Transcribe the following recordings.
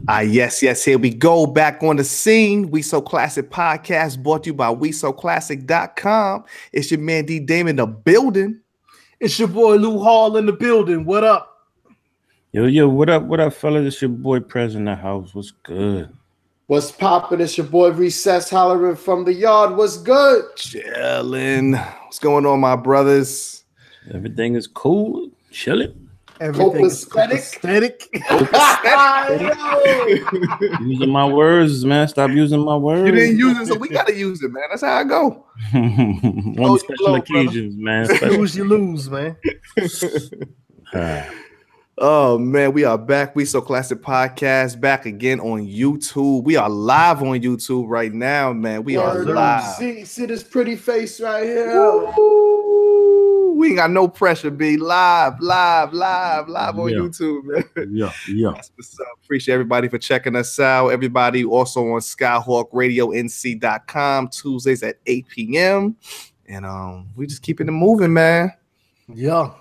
Yes, here we go. Back on the scene. We So Classic Podcast brought to you by WeSoClassic.com. It's your man Dee Dame in the building. It's your boy Lou Hall in the building. What up? Yo, what up, fellas? It's your boy Prez in the house. What's good? What's poppin'? It's your boy Recess hollering from the yard. What's good? Chillin'. What's going on, my brothers? Everything is cool. Chilling. Everything is aesthetic. Using my words, man. Stop using my words. You didn't use it, so we gotta use it, man. That's how I go. On special occasions, man. You lose, man. Oh man, we are back. We So Classic Podcast back again on YouTube. We are live on YouTube right now, man. We are live. See this pretty face right here. Woo! We ain't got no pressure. Be live on YouTube, man. Yeah. That's what's up. Appreciate everybody for checking us out. Everybody also on SkyhawkRadioNC.com Tuesdays at 8 p.m. And we just keeping it moving, man. Yeah.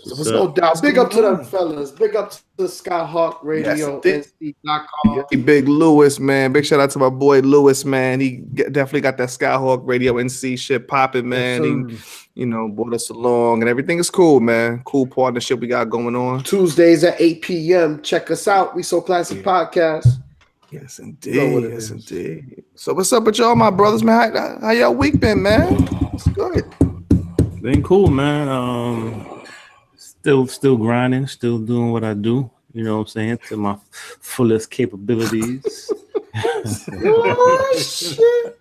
So let's go down. Big up to them fellas. Big up to Skyhawk Radio NC.com. Big Lewis, man. Big shout out to my boy Lewis, man. He definitely got that Skyhawk Radio NC shit popping, man. He, brought us along and everything is cool, man. Cool partnership we got going on. Tuesdays at 8 p.m. Check us out. We So Classic Podcast. Yes, indeed. So what's up with y'all, my brothers, man? How y'all week been, man? It's good. Been cool, man. Still grinding, still doing what I do, you know what I'm saying, to my fullest capabilities. Oh, shit.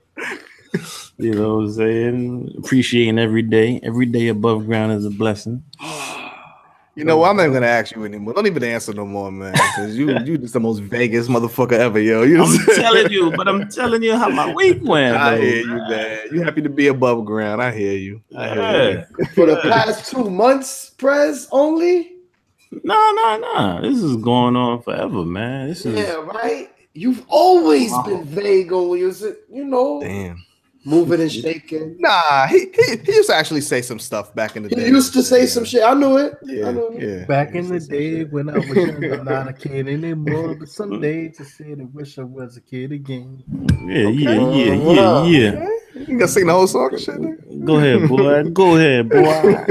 You know what I'm saying? Appreciating every day. Every day above ground is a blessing. You know what? I'm not even gonna ask you anymore. Don't even answer no more, man. Because you just the most Vegas motherfucker ever, yo. I'm telling you how my week went. I hear you, man. You happy to be above ground. I hear you. For the past 2 months, Prez, only? No. This is going on forever, man. Right? You've always been vague on you, Damn. Moving and shaking. Nah, he used to actually say some stuff back in the day. He used to say some shit. I knew it. Yeah. Back in the day when I was young, I'm not a kid anymore, but someday to say I wish I was a kid again. Yeah. You gonna sing the whole song and shit? Nigga? Go ahead, boy.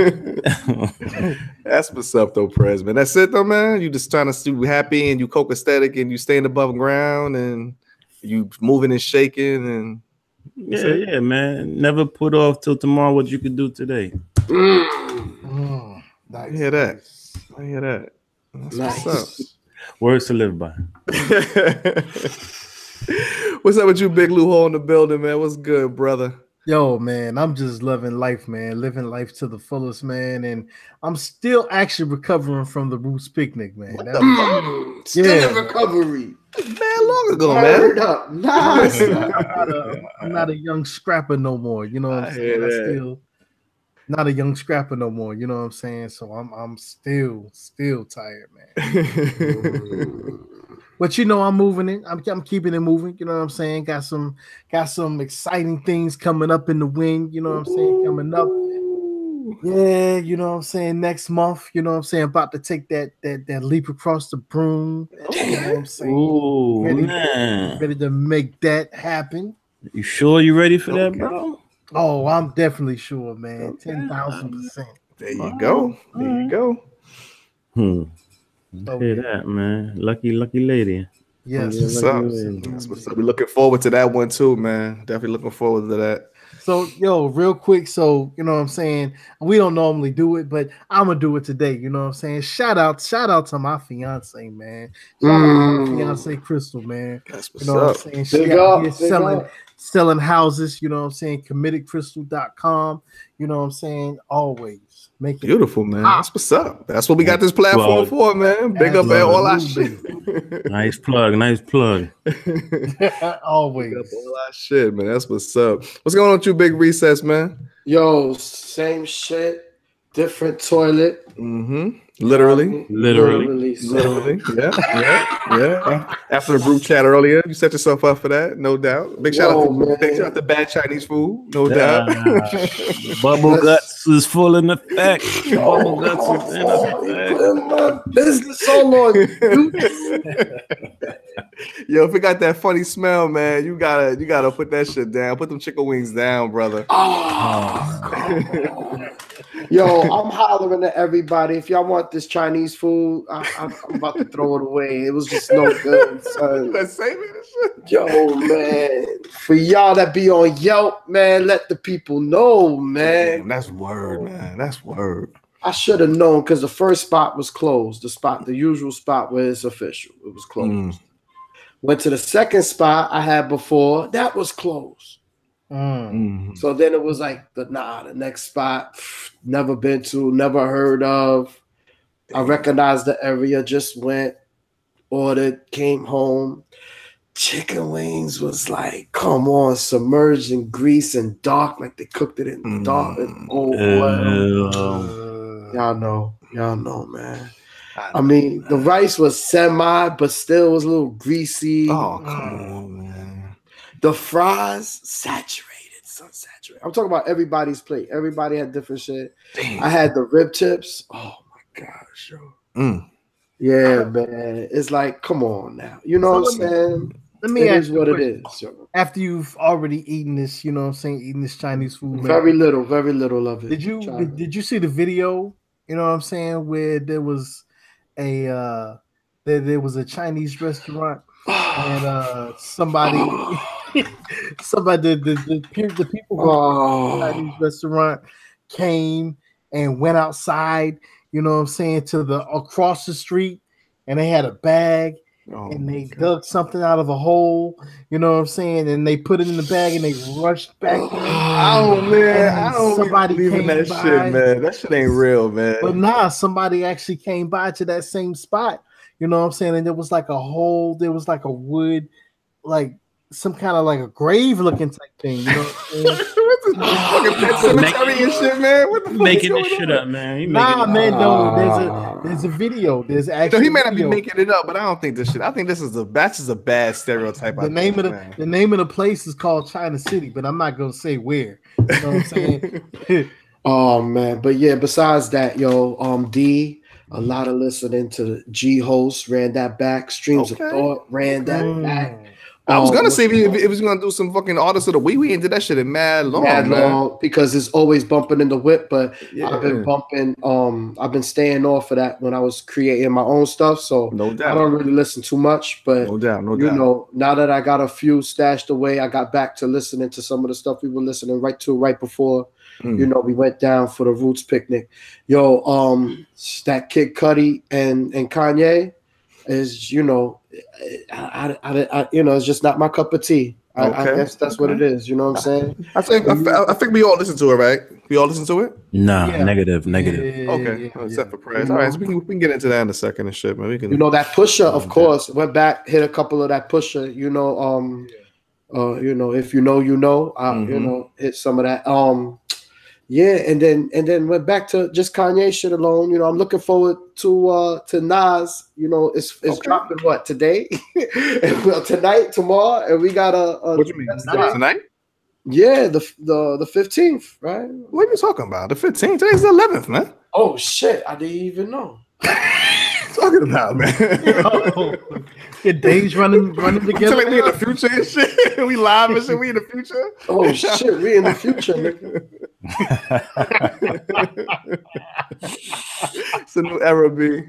That's what's up, though, Prez, man. That's it, though, man. You just trying to be happy and you copacetic and you staying above ground and you moving and shaking and. Yeah, man. Never put off till tomorrow what you could do today. Nice. I hear that. That's nice. What's up. Words to live by. What's up with you, Big Lou Hall in the building, man? What's good, brother? Yo, man, I'm just loving life, man. Living life to the fullest, man. And I'm still actually recovering from the Roots picnic, man. Still in recovery. Man, long ago, man. I'm not a young scrapper no more. You know what I'm saying? I'm still not a young scrapper no more. You know what I'm saying? So I'm still tired, man. But I'm moving it. I'm keeping it moving. You know what I'm saying? Got some exciting things coming up in the wind. You know what I'm saying? Coming up. Yeah, you know what I'm saying? Next month, you know what I'm saying? About to take that leap across the broom. You know what I'm saying? Ooh, ready to make that happen. You sure you ready for that, bro? Oh, I'm definitely sure, man. 10,000%. There you go. Hear that, man. Lucky lady. Yes. That's what's up. We're looking forward to that one too, man. Definitely looking forward to that. So, real quick. So, you know what I'm saying? We don't normally do it, but I'm going to do it today. You know what I'm saying? Shout out to my fiance, man. Shout out to my fiance, Crystal, man. That's what's you know up. What I'm saying? She out here selling houses, you know what I'm saying? CommittedCrystal.com. You know what I'm saying? Always. Beautiful, man. That's what's up. That's what we got this platform for, man. Big up at all our shit. Nice plug. Always. Big up all our shit, man. That's what's up. What's going on with you, Big Recess, man? Yo, same shit. different toilet. Mm-hmm. Literally. Yeah. After the group chat earlier, you set yourself up for that, no doubt. Big shout out to bad Chinese food, no doubt. Bubble guts is full in effect. Bubble guts is in effect. My business all on you. Yo, if it got that funny smell, man, you gotta put that shit down. Put them chicken wings down, brother. Yo, I'm hollering at everybody. If y'all want this Chinese food, I'm about to throw it away. It was just no good, son. Let's save it. Yo, man. For y'all that be on Yelp, man, let the people know, man. Damn, that's word, man. That's word. I should have known because the first spot was closed. The usual spot where it's official. It was closed. Went to the second spot I had before. That was closed. So then it was like the next spot, never been to, never heard of. I recognized the area, just went, ordered, came home. Chicken wings was like, come on, submerged in grease and dark, like they cooked it in dark and old oil. Y'all know, man. I mean, the rice was semi, but still was a little greasy. Oh, come on, man. The fries, saturated. I'm talking about everybody's plate. Everybody had different shit. Damn. I had the rib tips. Oh, my gosh, yo. Yeah, man. It's like, come on now. You know what I'm saying? Let me ask you what it is. Yo. After you've already eaten this, you know what I'm saying, eating this Chinese food. Very little of it. Did you see the video, you know what I'm saying, where there was a Chinese restaurant and somebody the people from the Chinese restaurant came and went outside, you know what I'm saying, to the across the street, and they had a bag and they dug something out of a hole, you know what I'm saying, and they put it in the bag and they rushed back. Oh man, I don't believe in that shit, man. That shit ain't real, man. But somebody actually came by to that same spot, you know what I'm saying, and there was like a hole, there was like a wood, like some kind of like a grave looking type thing, you know what I'm saying? Fucking pet cemetery and shit, man. What the fuck making this shit up, man? There's a video. There's actually he may not be making it up, but I don't think this shit. I think this is that's just a bad stereotype. The name of the place is called China City, but I'm not gonna say where. You know what I'm saying? Oh man, but yeah. Besides that, yo, D, a lot of listening to G Host ran that back. Streams of Thought ran that back. I was gonna say if it was gonna do some fucking artists of the week, we ain't did that shit in mad long, because it's always bumping in the whip. But I've been bumping. I've been staying off of that when I was creating my own stuff. So no doubt, I don't really listen too much. But no doubt. You know, now that I got a few stashed away, I got back to listening to some of the stuff we were listening right before. You know, we went down for the Roots picnic. Yo, that kid Cudi and Kanye is, you know, I you know, it's just not my cup of tea. I guess that's what it is. You know what I'm saying? I think we all listen to it, right? We all listen to it? Nah, negative. Except for Prez. All right, so we can get into that in a second and shit, man. We can. You know, that Pusher, of course, went back, hit a couple of that Pusher. You know, you know, if you know, you know, hit some of that. Yeah, and then went back to just Kanye shit alone. You know, I'm looking forward to Nas. You know, it's dropping what today? Well, tonight, tomorrow, and we got a what you mean tonight? Yeah, the 15th, right? What are you talking about? The 15th? Today's the 11th, man. Oh shit, I didn't even know. Talking about, man. Your days running together. Like we in the future and shit. We live and shit. We in the future. Oh shit, we in the future, nigga. It's a new era, B.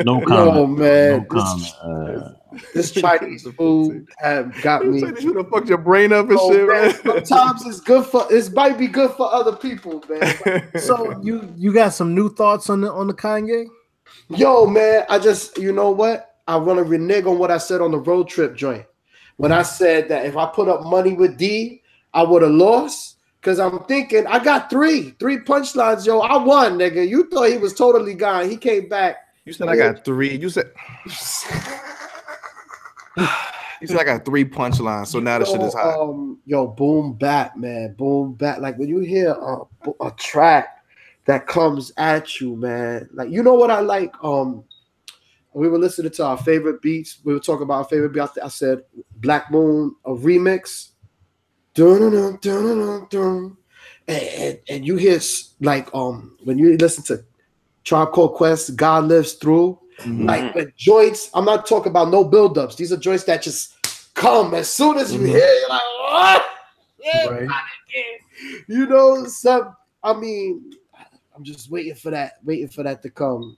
No comment. Yo, man, no comment. This Chinese food have got me. You done fucked your brain up and shit, man. Sometimes it might be good for other people, man. So you got some new thoughts on the Kanye? Yo, man, you know what? I want to renege on what I said on the road trip joint. When I said that if I put up money with D, I would have lost. Because I'm thinking, I got three punchlines, yo. I won, nigga. You thought he was totally gone. He came back. You said I got three. You said I got 3 punchlines. So now the shit is hot. Yo, boom bap, man. Boom bap. Like when you hear a track that comes at you, man. Like, you know what I like? We were listening to our favorite beats. We were talking about our favorite beat. I said Black Moon, a remix. Dun, dun, dun, dun, dun. And you hear like when you listen to Tribe Called Quest, God Lives Through, like the joints. I'm not talking about no build-ups. These are joints that just come as soon as you hear. You're like, what? Yeah, Right. You know, I mean, I'm just waiting for that to come,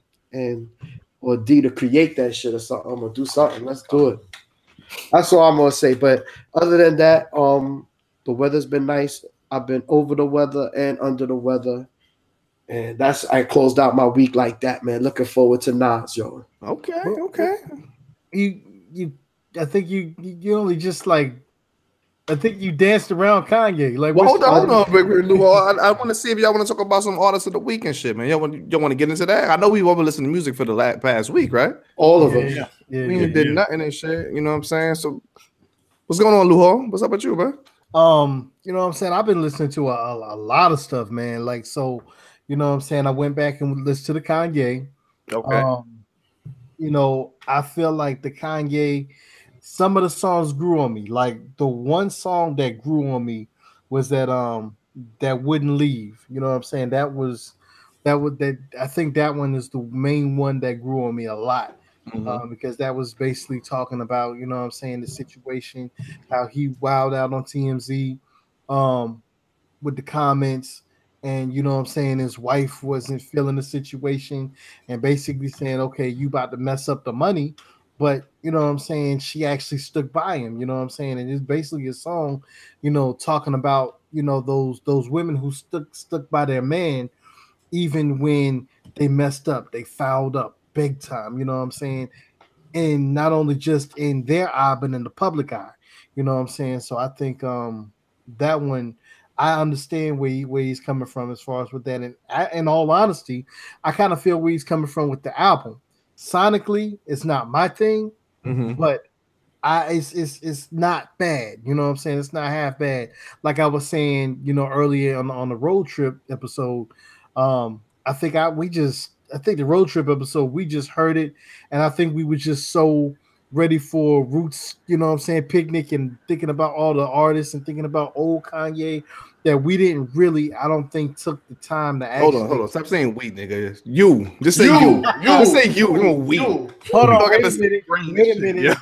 or D to create that shit or something. I'm gonna do something. Let's do it. That's all I'm gonna say. But other than that, the weather's been nice. I've been over the weather and under the weather. And I closed out my week like that, man. Looking forward to Nas, yo. Okay. I think you only just like. I think you danced around Kanye. Like, well, hold on, Big Lou. I want to see if y'all want to talk about some artists of the week and shit, man. Y'all want to get into that? I know we've been listening to music for the past week, right? All of them. Yeah, we ain't did nothing and shit. You know what I'm saying? So, what's going on, Luho? What's up with you, man? You know what I'm saying? I've been listening to a lot of stuff, man. Like, so, you know what I'm saying? I went back and listened to the Kanye. Okay. You know, I feel like the Kanye, some of the songs grew on me. Like the one song that grew on me was that Wouldn't Leave. You know what I'm saying? That I think that one is the main one that grew on me a lot. Because that was basically talking about, you know what I'm saying, the situation, how he wilded out on TMZ with the comments, and you know what I'm saying, his wife wasn't feeling the situation and basically saying, okay, you about to mess up the money, but you know what I'm saying, she actually stuck by him, you know what I'm saying, and it's basically a song, you know, talking about, you know, those women who stuck by their man even when they messed up, they fouled up big time, you know what I'm saying, and not only just in their eye but in the public eye, you know what I'm saying. So I think that one, I understand where he's coming from as far as with that. And in all honesty, I kind of feel where he's coming from with the album. Sonically, it's not my thing, but it's not bad. You know what I'm saying? It's not half bad. Like I was saying, you know, earlier on the road trip episode, I think the road trip episode, we just heard it, and I think we were just so ready for Roots, you know what I'm saying, picnic, and thinking about all the artists and thinking about old Kanye, that we didn't really, I don't think, took the time to actually. Hold on. Stop saying we, nigga. You. Just say you. Just say you. You we. Hold on. Wait a minute.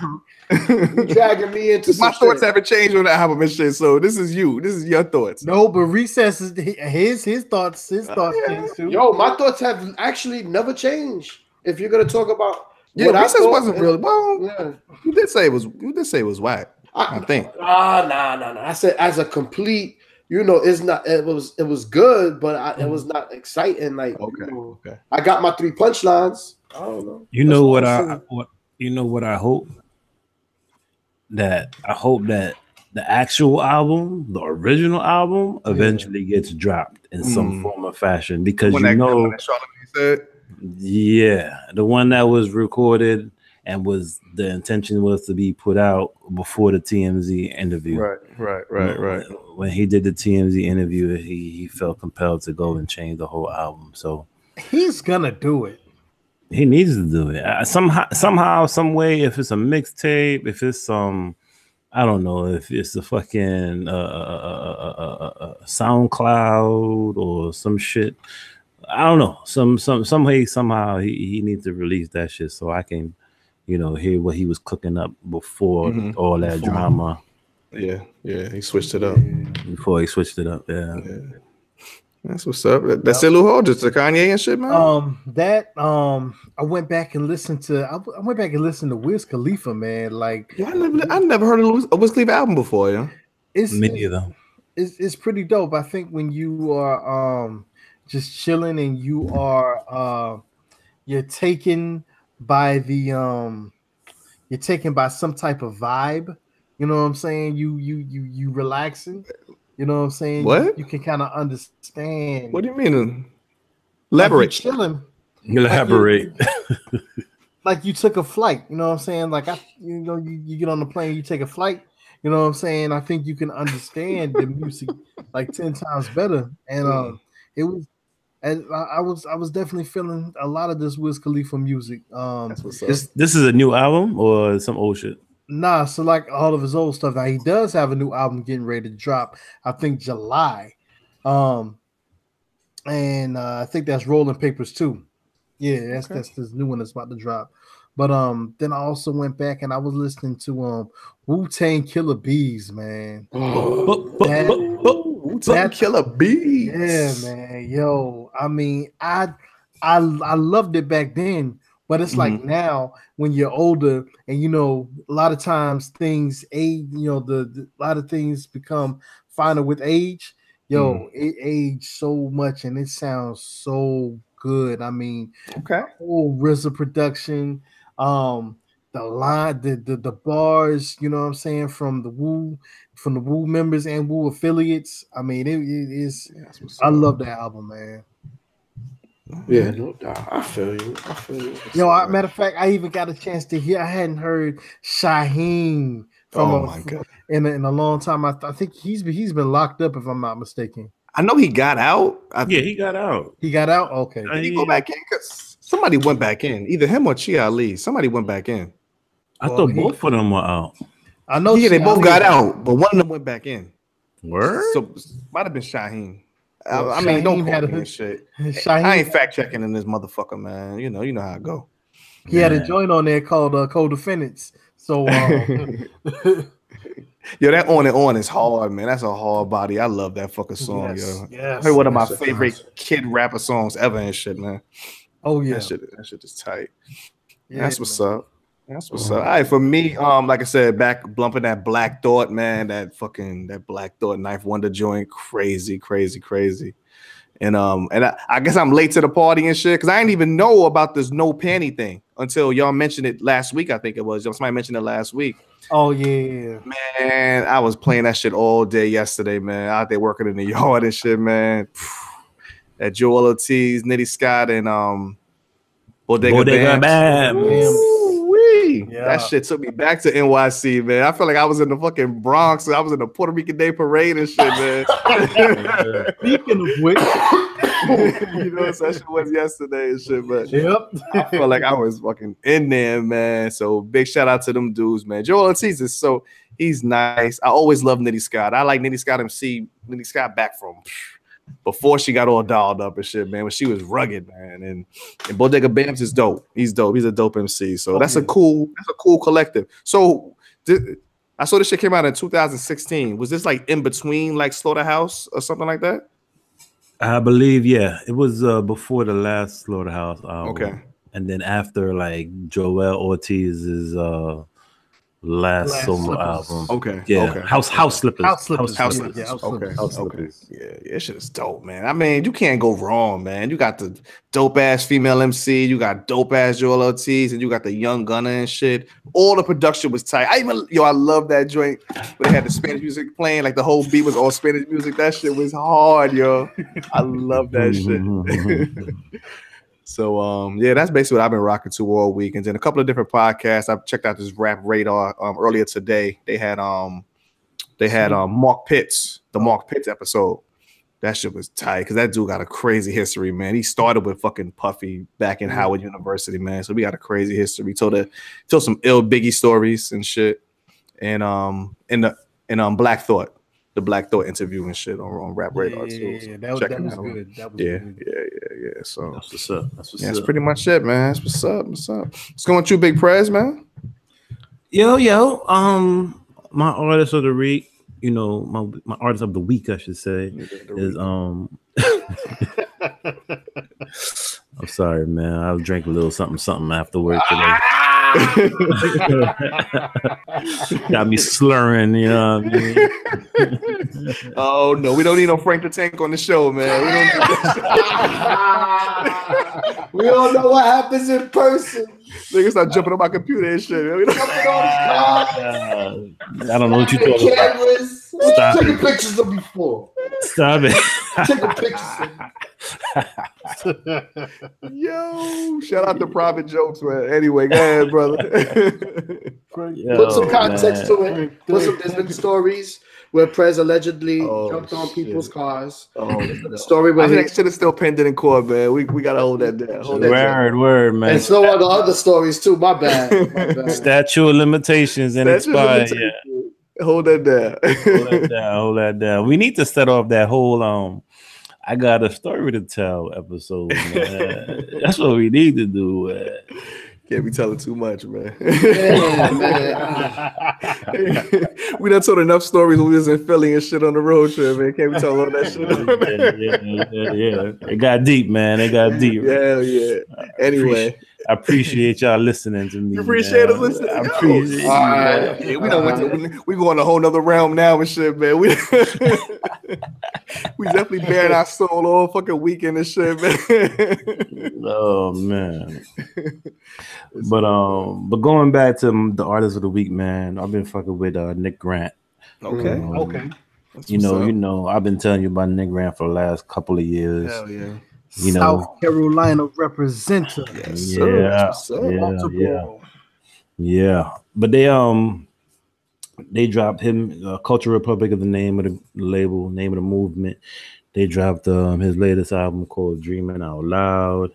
You're dragging me into my thoughts haven't changed on the album and shit. So this is you. This is your thoughts. No, but Recess is his thoughts. His thoughts changed too. Yo, my thoughts have actually never changed. If you're gonna talk about Recess wasn't really well. Yeah. You did say it was whack. I think. Nah. I said as a complete. You know, it's not. It was good, but it was not exciting. Like, okay. I got my 3 punchlines. I don't know. You know what I hope? I hope that the actual album, the original album, eventually gets dropped in some form or fashion, because the one that was recorded and the intention was to be put out before the TMZ interview. Right. When he did the TMZ interview, he felt compelled to go and change the whole album. So he's gonna do it. He needs to do it somehow, some way. If it's a mixtape, if it's some, I don't know, if it's a fucking SoundCloud or some shit. I don't know. Some way, somehow he needs to release that shit so I can, you know, hear what he was cooking up before all that drama. Yeah, he switched it up. Before he switched it up, yeah. That's what's up. That's it, Luho, just the Kanye and shit, man. I went back and listened to Wiz Khalifa, man. Like, I never heard of a Wiz Khalifa album before, yeah. Me neither. It's pretty dope. I think when you are just chilling and you are you're taken by some type of vibe. You know what I'm saying? You relaxing. You know what I'm saying? What? You can kind of understand. What do you mean? Elaborate. Like you're chilling. Elaborate. Like you took a flight. You know what I'm saying? Like you get on the plane, you take a flight. You know what I'm saying? I think you can understand the music like 10 times better. And it And I was definitely feeling a lot of this Wiz Khalifa music. That's what's up. This is a new album or some old shit? Nah, so like all of his old stuff. Now he does have a new album getting ready to drop. I think July, and I think that's Rolling Papers too. Yeah, that's this new one that's about to drop. But then I also went back and I was listening to Wu-Tang Killer Bees, man. Wu-Tang Killer Bees. Yeah, man. Yo, I mean, I loved it back then, but it's like now when you're older and you know a lot of times things age, you know, a lot of things become finer with age. Yo, it aged so much and it sounds so good. I mean, whole RZA production, the line, the bars, you know what I'm saying, from the Wu members and Wu affiliates. I mean, it is. I love that album, man. Yeah, no doubt. I feel you. Yo, matter of fact, I even got a chance to hear. I hadn't heard Shaheem from in a long time. I think he's been locked up, if I'm not mistaken. I know he got out. He got out. He got out? Okay. Did he go back in? Because somebody went back in. Either him or Chi Ali. Somebody went back in. I thought both of them were out. I know. Yeah, they both got out, but one of them went back in. Word? So might have been Shaheem. I mean, don't call me shit. I ain't fact checking in this motherfucker, man. You know how I go. He had a joint on there called Co-Defendants. So yo, that On and On is hard, man. That's a hard body. I love that fucking song, yo. Yes. One of my favorite kid rapper songs ever and shit, man. Oh yeah, that shit is tight. Yeah, that's what's up. That's what's up. All right, for me, like I said, back bumping that Black Thought, man. That Black Thought Knife Wonder joint, crazy. And I guess I'm late to the party and shit because I didn't even know about this no panty thing until y'all mentioned it last week. I think it was somebody mentioned it last week. Oh yeah, man, I was playing that shit all day yesterday, man. Out there working in the yard and shit, man. That Joel Ortiz, Nitty Scott, and Bourdain. Yeah. That shit took me back to NYC, man. I felt like I was in the fucking Bronx. I was in the Puerto Rican Day Parade and shit, man. Speaking of which, you know, that shit was yesterday and shit, but I felt like I was fucking in there, man. So big shout out to them dudes, man. Joel Ortiz he's nice. I always love Nitty Scott. I like Nitty Scott MC. Nitty Scott back from before she got all dialed up and shit, man. When she was rugged, man. And Bodega Bams is dope. He's dope. He's a dope MC. So that's a cool collective. So I saw this shit came out in 2016. Was this like in between like Slaughterhouse or something like that? I believe, yeah. It was before the last Slaughterhouse album. Okay. And then after like Joel Ortiz's last solo album. Okay. Yeah. Okay. House Slippers. House Slippers. Okay. House Slippers. Yeah, that shit is dope, man. I mean, you can't go wrong, man. You got the dope ass female MC, you got dope ass Joel Ortiz, and you got the Young Gunner and shit. All the production was tight. I love that joint where they had the Spanish music playing, like the whole beat was all Spanish music. That shit was hard, yo. I love that shit. So yeah, that's basically what I've been rocking to all week. And then a couple of different podcasts. I've checked out this Rap Radar earlier today. They had Mark Pitts, the Mark Pitts episode. That shit was tight because that dude got a crazy history, man. He started with fucking Puffy back in Howard University, man. So we got a crazy history. Told some ill Biggie stories and shit. And Black Thought. The Black Thought interview and shit on Rap Radar too. Yeah, that was good. That was good. Yeah. So that's what's up. That's pretty much it, man. That's what's up. What's going with you, Big Prez, man? Yo. My artist of the week, you know, my artist of the week, I should say, is I'm sorry, man. I'll drink a little something after work today. Got me slurring, you know what I mean? Oh no, we don't need no Frank the Tank on the show, man. We all know what happens in person. Niggas start jumping on my computer and shit. Jumping on I don't know what you're talking about. Stop taking pictures of before. Stop it. Taking pictures. Yo, shout out to Private Jokes, man. Anyway, go ahead, brother. Put some context to it. There's been stories where Prez allegedly jumped on people's cars. The story where that shit is still pending in court, man. We gotta hold that down. Word, man. And so are the other stories too. My bad. Statute of limitations and expired. Yeah. Hold that down. Hold that down. We need to set off that whole I got a story to tell episode, man. That's what we need to do. Can't be telling too much, man. Yeah, man. We done told enough stories when we was in Philly and shit on the road trip, man. Can't we tell all that shit? Yeah. It got deep, man. It got deep. Yeah. Anyway. I appreciate y'all listening to me. You appreciate us listening? I appreciate you. Right. Yeah, we going a whole nother realm now and shit, man. We definitely bared our soul all fucking weekend and shit, man. Oh man. But going back to the artist of the week, man, I've been fucking with Nick Grant. Okay. You know, I've been telling you about Nick Grant for the last couple of years. Hell yeah. You know, South Carolina representative. Yeah. But they dropped him Culture Republic of the name of the label, name of the movement. They dropped his latest album called Dreaming Out Loud.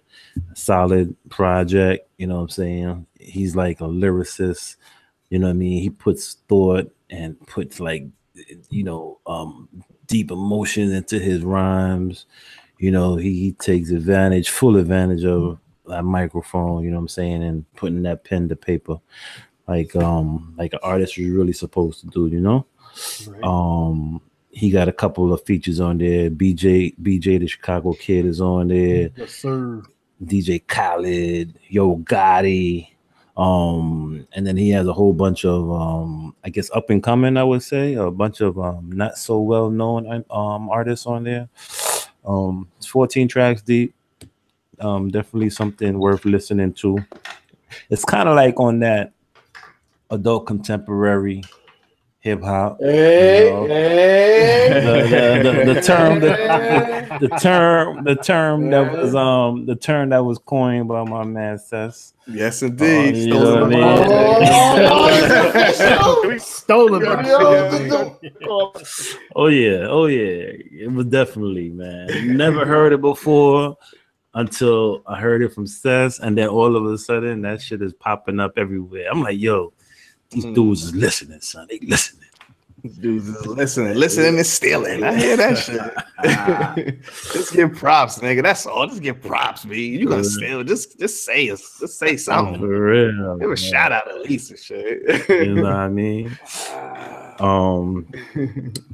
Solid project, you know what I'm saying? He's like a lyricist, you know what I mean? He puts thought and puts deep emotion into his rhymes. You know, he takes full advantage of that microphone, you know what I'm saying, and putting that pen to paper like an artist is really supposed to do, you know? Right. He got a couple of features on there. BJ the Chicago Kid is on there. Yes, sir. DJ Khaled, Yo Gotti. And then he has a whole bunch of I guess up and coming, I would say, a bunch of not so well known artists on there. It's 14 tracks deep. Definitely something worth listening to. It's kind of like on that adult contemporary hip hop. The term that was coined by my man Sess. Yes, indeed. Stolen. Oh yeah. It was definitely, man. Never heard it before until I heard it from Sess, and then all of a sudden that shit is popping up everywhere. I'm like, yo, these dudes is listening, son. They listening. These dudes is listening and stealing. I hear that shit. Just give props, nigga. That's all. Just give props, man. You gonna steal? Just say it. Just say something. For real. Give a shout out at least and shit. You know what I mean?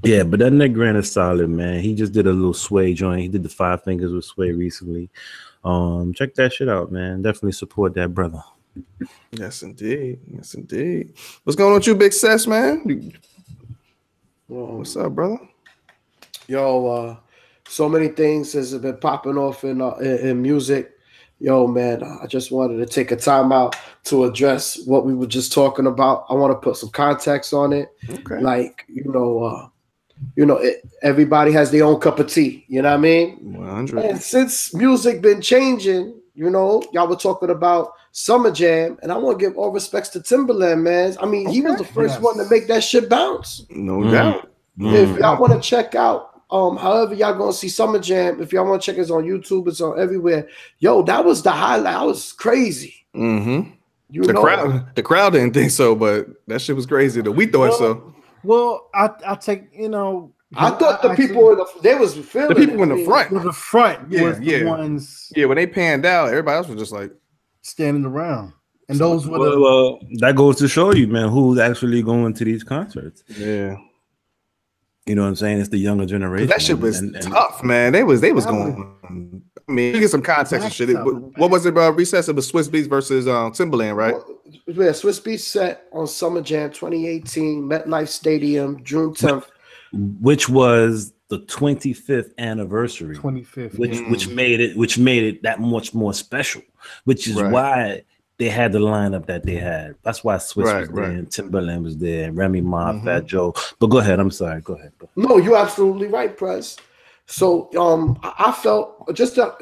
Yeah, but that Nick Grant is solid, man. He just did a little Sway joint. He did the 5 Fingers with Sway recently. Check that shit out, man. Definitely support that brother. Yes, indeed. What's going on with you, Big Sess, man? What's up, brother? Yo, so many things has been popping off in music. Yo, man, I just wanted to take a time out to address what we were just talking about. I want to put some context on it. Okay. Like, everybody has their own cup of tea. You know what I mean? 100. And since music been changing, y'all were talking about Summer Jam, and I want to give all respects to Timberland, man. I mean, he was the first one to make that shit bounce. No doubt. If y'all want to check out, however y'all gonna see Summer Jam, if y'all want to check it on YouTube, it's on everywhere. Yo, that was the highlight. That was crazy. Mm-hmm. The crowd didn't think so, but that shit was crazy. We thought so. Well, I take, I thought the people was feeling the people in the front. The front was the ones. Yeah, when they panned out, everybody else was just like standing around. And those were well, that goes to show you, man, who's actually going to these concerts. Yeah. You know what I'm saying? It's the younger generation. That shit was tough, man. They was going. I mean, you get some context and shit. What was it about Recess? It was Swiss Beats versus Timberland, right? Yeah, Swiss Beats set on Summer Jam 2018, MetLife Stadium, June 10th. Which was the 25th anniversary. 25th. Which made it that much more special. Which is why they had the lineup that they had. That's why Swiss was there and Timberland was there, and Remy Ma, Fat Joe. But go ahead. I'm sorry. Go ahead. No, you're absolutely right, Prez. So I felt just to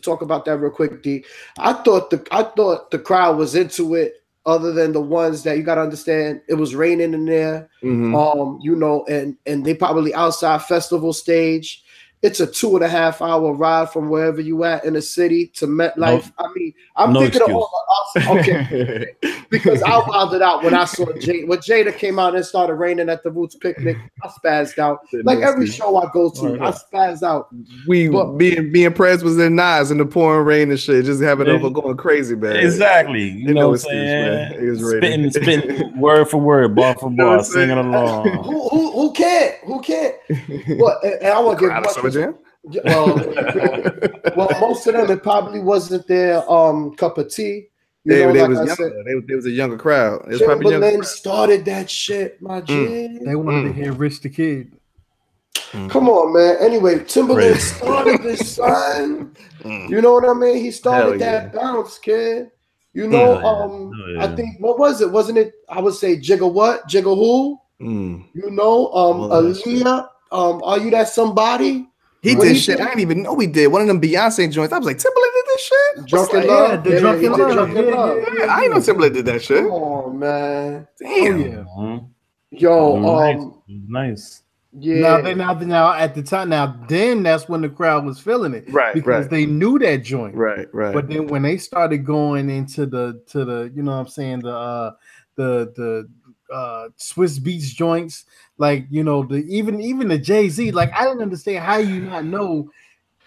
talk about that real quick, D. I thought the crowd was into it other than the ones that you got to understand. It was raining in there, you know, and they probably outside festival stage. It's a 2.5 hour ride from wherever you at in the city to MetLife. I mean, I'm thinking of all of us. Okay, because I wilded out when I saw when Jada came out and it started raining at the Roots picnic. I spazzed out. Like every show I go to, I spazzed out. Me and Prez was in Nas in the pouring rain and shit, just having over going crazy, man. Exactly. You know what I'm saying? It was spitting word for word, bar for bar, singing along. Who can't? What? And I want to give Summer Jam. Well, most of them it probably wasn't their cup of tea. They was a younger crowd. It was probably younger. Started that shit, my G. They wanted to hear Rich the Kid. Come on, man. Anyway, Timberland started this, son. You know what I mean? He started that bounce, kid. You know, I think what was it? Wasn't it? I would say Jigga what? Jigga who? You know, Aaliyah. Are you that somebody? He did shit. I didn't even know he did. One of them Beyonce joints. I was like, Timberland did this shit? Drunken Love. The Drunken Love. I didn't know Timberland did that shit. Come on, man. Damn. Yo, nice. Yeah. Now at the time, then that's when the crowd was feeling it, right? Because they knew that joint, right. But then when they started going into the you know what I'm saying, the Swiss Beats joints, like, you know, even the Jay-Z, like, I didn't understand how you not know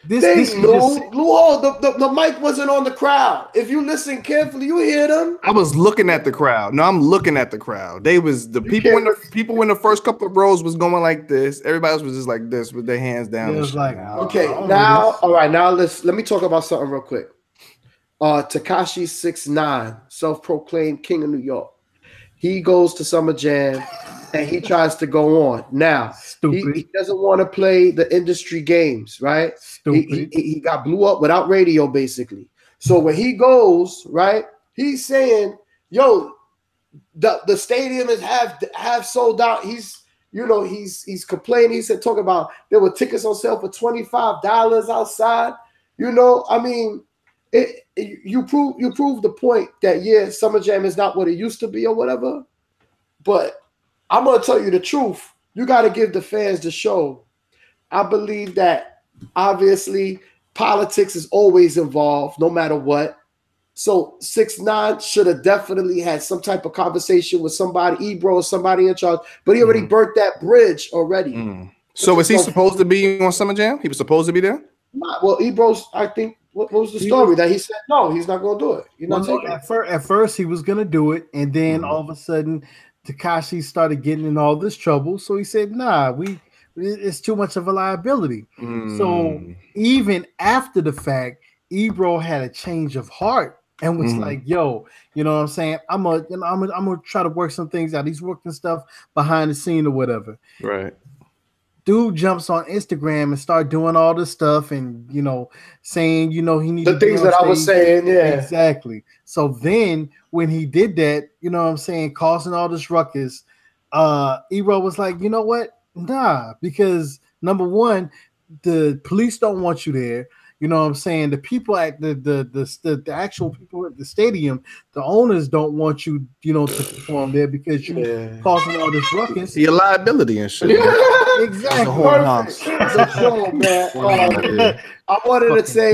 this. They knew. The mic wasn't on the crowd. If you listen carefully, you hear them. I was looking at the crowd. No, I'm looking at the crowd. They was the people in the first couple of rows was going like this. Everybody else was just like this with their hands down. It was like, okay, now, all right, now let me talk about something real quick. Tekashi 6ix9ine, self-proclaimed king of New York. He goes to Summer Jam and he tries to go on. Now, he doesn't want to play the industry games, right? He got blew up without radio, basically. So when he goes, right, he's saying, yo, the stadium is half sold out. He's complaining. He said, talking about there were tickets on sale for $25 outside. You know, I mean, you prove the point that Summer Jam is not what it used to be or whatever. But I'm gonna tell you the truth. You got to give the fans the show. I believe that obviously politics is always involved, no matter what. So 6ix9ine should have definitely had some type of conversation with somebody, Ebro or somebody in charge. But he already burnt that bridge already. So was he supposed to be on Summer Jam? He was supposed to be there? Well, Ebro's, I think. What was the story that he said no, he's not going to do it? You're not taking it. At first he was going to do it, and then all of a sudden Tekashi started getting in all this trouble, so he said, "Nah, it's too much of a liability." So even after the fact, Ebro had a change of heart and was like, "Yo, you know what I'm saying? I'm gonna try to work some things out." He's working stuff behind the scene or whatever. Right. Dude jumps on Instagram and start doing all this stuff and, you know, saying, you know, he needs the things that I was saying. Yeah, exactly. So then when he did that, you know what I'm saying, causing all this ruckus, Ebro was like, you know what? Nah, because number one, the police don't want you there. You know what I'm saying? The people at the actual people at the stadium, the owners don't want you, you know, to perform there because you're causing all this ruckus. Your liability and shit. Exactly. So, man, I wanted to say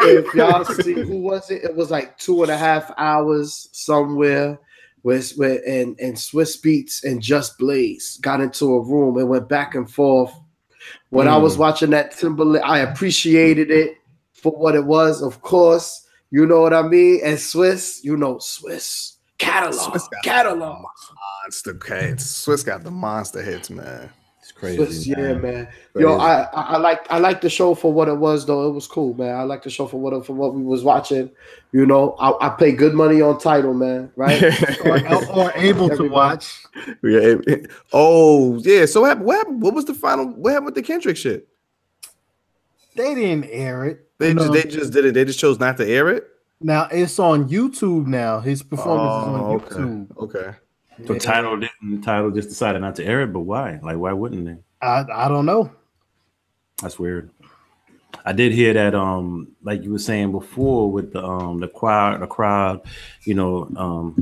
if y'all see who was it? It was like 2.5 hours somewhere. And Swiss Beats and Just Blaze got into a room and went back and forth. When I was watching that Timberland, I appreciated it for what it was, of course. You know what I mean? And Swiss, you know, Swiss catalog. Monster hits. Swiss got the monster hits, man. It's crazy. Swiss, man. Crazy. Yo, I like the show for what it was, though. It was cool, man. I like the show for what we was watching. You know, I pay good money on Tidal, man. Right? or able to watch. Yeah. Oh, yeah. So what happened? What was the final? What happened with the Kendrick shit? They didn't air it. They just did it. They just chose not to air it. Now it's on YouTube. Now his performance is on YouTube. Okay. So Tidal just decided not to air it, but why? Like, why wouldn't they? I don't know. That's weird. I did hear that like you were saying before with the crowd,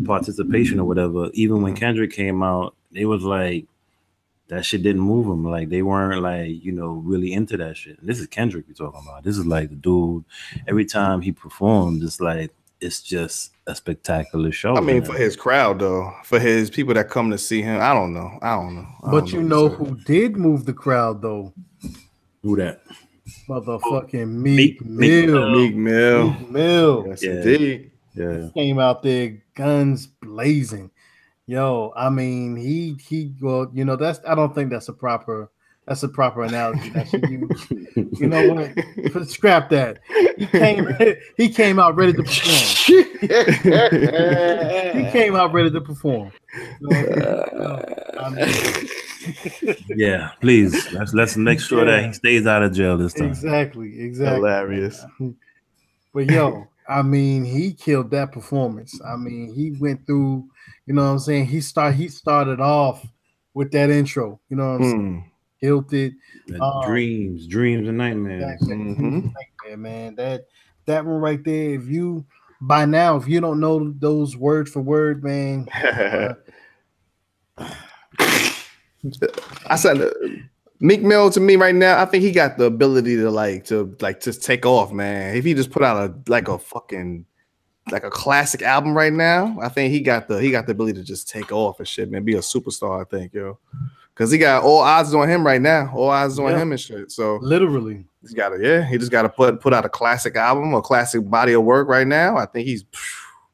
participation or whatever. Even when Kendrick came out, it was like that shit didn't move them. Like they weren't like, really into that shit. And this is Kendrick you're talking about. This is like the dude, every time he performs, it's just a spectacular show. I mean, for his crowd though, for his people that come to see him, I don't know. But who did move the crowd though? Who that? Motherfucking Meek Mill. Meek Mill. Yes, indeed. Yeah. Came out there guns blazing. Yo, I mean, he that's I don't think that's a proper analogy that you use. You know what? Scrap that. He came out ready to perform. He came out ready to perform. Yeah, please. Let's make sure that he stays out of jail this time. Exactly. Hilarious. But yo, I mean, he killed that performance. I mean, he went through, you know what I'm saying? He started off with that intro, you know what I'm saying? Killed it. Dreams and nightmares. Nightmare, man. That one right there, if you don't know those word for word, man. I said Meek Mill to me right now, I think he got the ability to just take off, man. If he just put out a classic album right now, I think he got the ability to just take off and shit, man. Be a superstar, I think, yo. Because he got all eyes on him right now. All eyes on him and shit. So literally. He just gotta put out a classic album or classic body of work right now. I think he's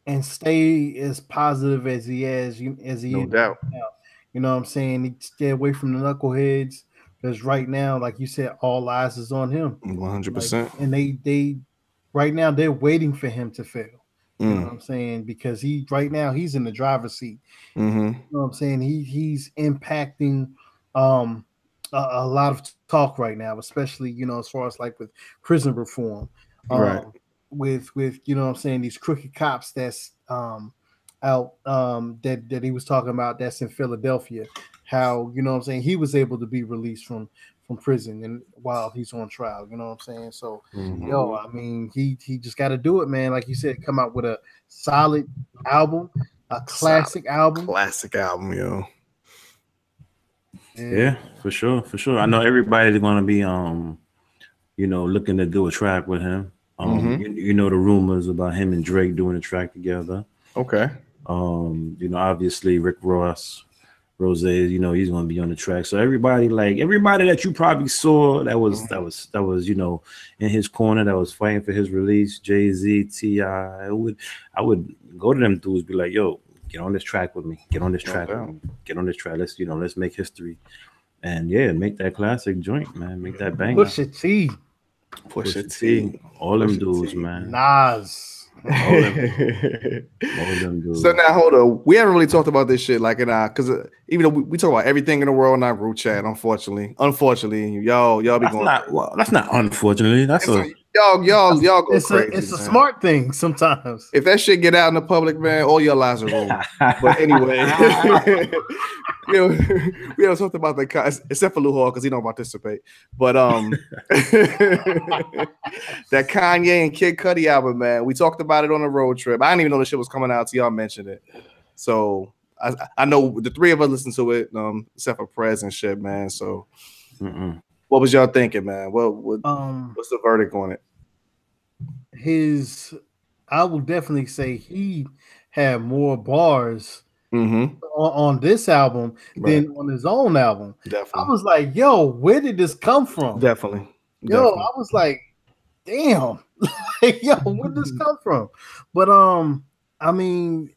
and stay as positive as he is. No doubt. Now. You know what I'm saying? He stay away from the knuckleheads. Because right now, like you said, all eyes is on him. 100%. And they right now they're waiting for him to fail. You know what I'm saying? Because right now he's in the driver's seat. You know what I'm saying? He's impacting a lot of talk right now, especially as far as like with prison reform. Right. With you know what I'm saying, these crooked cops that's out that he was talking about that's in Philadelphia. How, you know what I'm saying, he was able to be released from prison and while he's on trial, you know what I'm saying? So yo, I mean, he just got to do it, man. Like you said, come out with a solid album, a classic album. Classic album, yo. Yeah, for sure. I know everybody's gonna be looking to do a track with him. The rumors about him and Drake doing a track together. Okay. Obviously Rick Ross, Rose, he's gonna be on the track. So everybody that you probably saw that was in his corner, that was fighting for his release, Jay-Z, T.I. I would go to them dudes, be like, yo, get on this track with me. Get on this track. Let's make history. And make that classic joint, man. Make that bang. Pusha T. All them dudes, man. Nas. All them dudes. So now hold on, we haven't really talked about this shit because even though we talk about everything in the world in our group chat, unfortunately, y'all be going. That's not unfortunately. That's y'all go crazy. It's a smart thing sometimes. If that shit get out in the public, man, all your lives are ruined. But anyway, we don't talk about the except for Lou Hall because he don't participate. But that Kanye and Kid Cudi album, man, we talked about it on a road trip. I didn't even know the shit was coming out till y'all mentioned it. So I know the three of us listened to it, except for Prez and shit, man. So what was y'all thinking, man? What's the verdict on it? I will definitely say he had more bars on this album than on his own album. Definitely. I was like, yo, where did this come from? Definitely. I was like, damn. Yo, where did this come from? But I mean,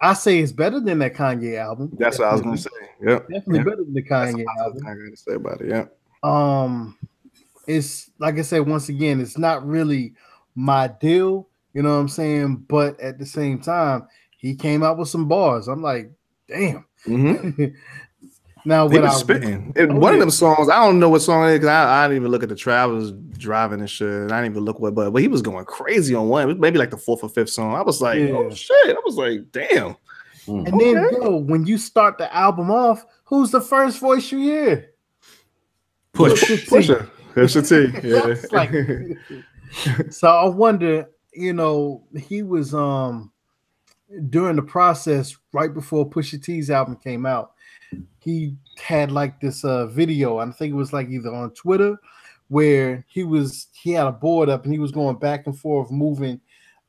I say it's better than that Kanye album. That's what I was gonna say. Yeah, definitely better than the Kanye album. I gotta say about it. Yeah. It's like I said, once again, it's not really my deal, you know what I'm saying? But at the same time, he came out with some bars. I'm like, damn. Now, he was spitting. One of them songs, I don't know what song it is because I didn't even look at the travelers driving and shit. And I didn't even look but he was going crazy on one. It was maybe like the fourth or fifth song. I was like, oh shit. I was like, damn. And then, when you start the album off, who's the first voice you hear? Pusha. Pusha T. Yeah. Like, so I wonder, you know, he was during the process right before Pusha T's album came out, he had like this video, I think it was like either on Twitter, where he had a board up and he was going back and forth moving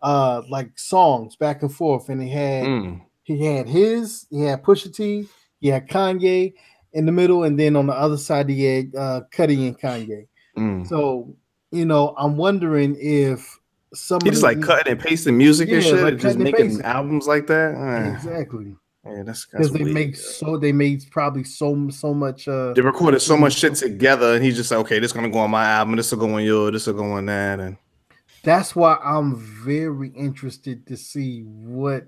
like songs back and forth, and he had Pusha T, he had Kanye in the middle, and then on the other side he had Cudi and Kanye. So, you know, I'm wondering if he just like cutting and pasting music and shit, like and just making albums like that. Exactly. Yeah, that's because they weird, made probably so much. They recorded so much shit together, and he's just like, okay, this is gonna go on my album, this will go on yours, this will go on that, and that's why I'm very interested to see what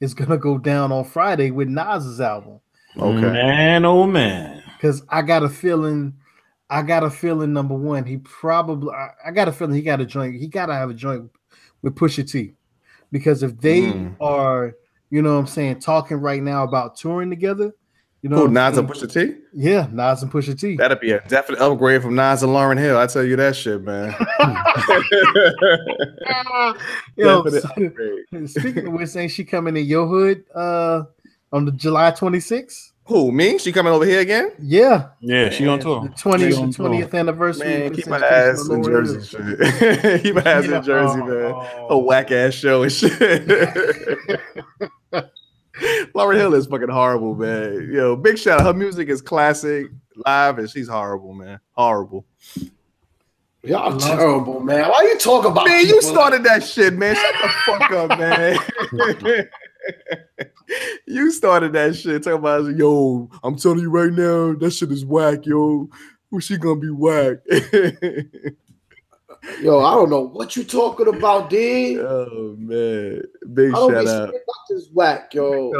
is gonna go down on Friday with Nas's album. Okay, man, oh man, because I got a feeling. Number one, he probably. I got a feeling he got a joint. He got to have a joint with Pusha T, because if they are, you know what I'm saying, talking right now about touring together, you know, Nas and Pusha T. Yeah, Nas and Pusha T. That'd be a definite upgrade from Nas and Lauryn Hill. I tell you that shit, man. Yo, speaking of which, ain't she coming in your hood on the July 26th? Who, me? She coming over here again? Yeah. Yeah, she on tour. The 20th anniversary. Man, keep my ass in Jersey, shit. Keep my ass in Jersey, man. A whack ass show and shit. Lauryn Hill is fucking horrible, man. Yo, big shout out. Her music is classic, live, and she's horrible, man. Horrible. Y'all terrible, man. Why you talk about? Man, you started that shit, man. Shut the fuck up, man. You started that shit. Talking about, yo, I'm telling you right now, that shit is whack, yo. Who's she gonna be whack? Yo, I don't know what you talking about, D. Oh man, big shout out. This whack, yo.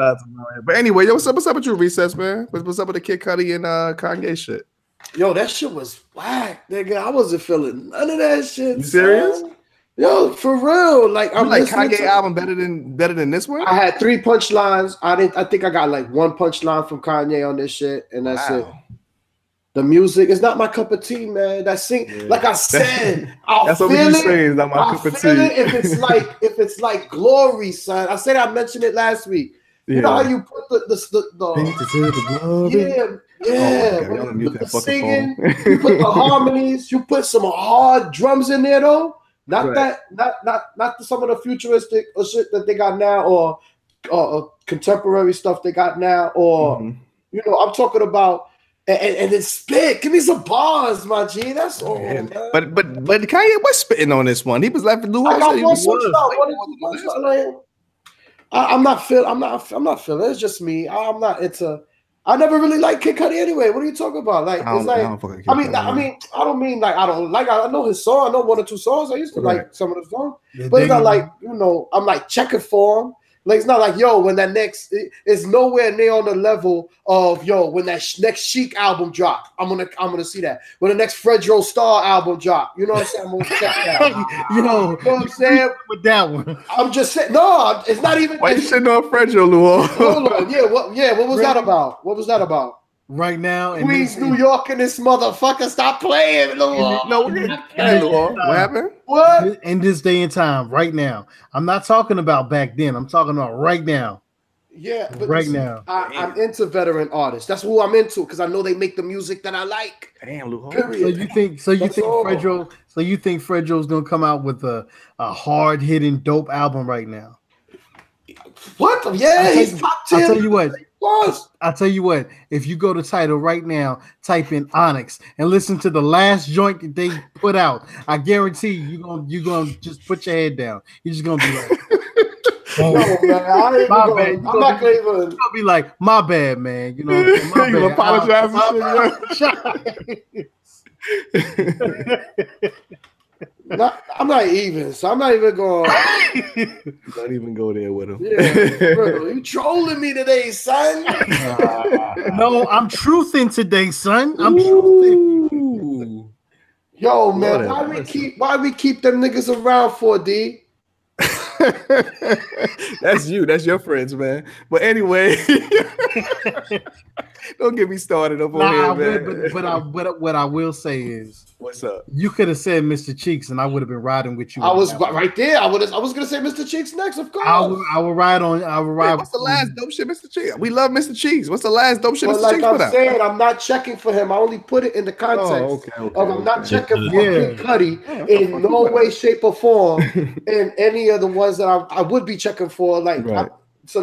But anyway, yo, what's up with you, Recess, man? What's up with the Kid Cudi and Kanye shit? Yo, that shit was whack, nigga. I wasn't feeling none of that shit. You serious? Son. Yo, for real. Like, I'm like Kanye album better than this one. I had 3 punchlines. I think I got like 1 punchline from Kanye on this shit, and that's it. The music is not my cup of tea, man. That like I said, I'll feel it. It's not my cup of tea. If it's like glory, son. I said I mentioned it last week. Yeah. You know how you put the the singing, you put the harmonies, you put some hard drums in there though. Not some of the futuristic or shit that they got now, or contemporary stuff they got now, or you know, I'm talking about. And then spit. Give me some bars, my G. That's all. Man. But Kanye was spitting on this one. He was left in Lou. I'm not feeling. It's just me. I never really liked Kid Cudi anyway. What are you talking about? Like, it's like, I don't mean like I don't like. I know his song. I know 1 or 2 songs. I used to like some of the songs, but it's not like, you know, I'm like checking for him. Like, it's not like, yo, when that next, it's nowhere near on the level of, yo, when that next Chic album drop, I'm gonna see that. When the next Fredro Starr album drop, you know what I'm saying? I'm gonna check that. You know what I'm saying? With that one, I'm just saying, no, it's not even. Why you sitting on Fredro, Lou? Hold on, what was that about? What was that about? Right now, Queens, New York, and this motherfucker, stop playing, Lou. What happened? What? In this day and time, right now. I'm not talking about back then. I'm talking about right now. Yeah, but right now. I'm into veteran artists. That's who I'm into, because I know they make the music that I like. Damn, Lou. So you think Fredro's gonna come out with a hard hitting dope album right now? What? Yeah, he's top 10. I'll tell you what. If you go to Tidal right now, type in Onyx and listen to the last joint that they put out, I guarantee you're gonna just put your head down. You're just gonna be like, no, man, my bad. I'm not gonna even. You're gonna be like, my bad, man. You know, my you bad. Apologize. I'm not even, so I'm not even going. Don't even go there with him. Yeah, bro, you trolling me today, son. No, I'm truthing today, son. I'm truthing. Yo, man, why we keep them niggas around for, D? That's you. That's your friends, man. But anyway, don't get me started up on here, man. But what I will say is, what's up? You could have said Mr. Cheeks, and I would have been riding with you. I was right there. I was gonna say Mr. Cheeks next, of course. I will ride on. I will ride. What's the last dope shit, Mr. Cheeks? We love Mr. Cheeks. What's the last dope shit, Mr. Like Cheeks I'm put out? saying, I'm not checking for him. I only put it in the context of I'm not checking for Kid Cudi in no way, shape, or form, in any of the ones that I would be checking for. Like, let's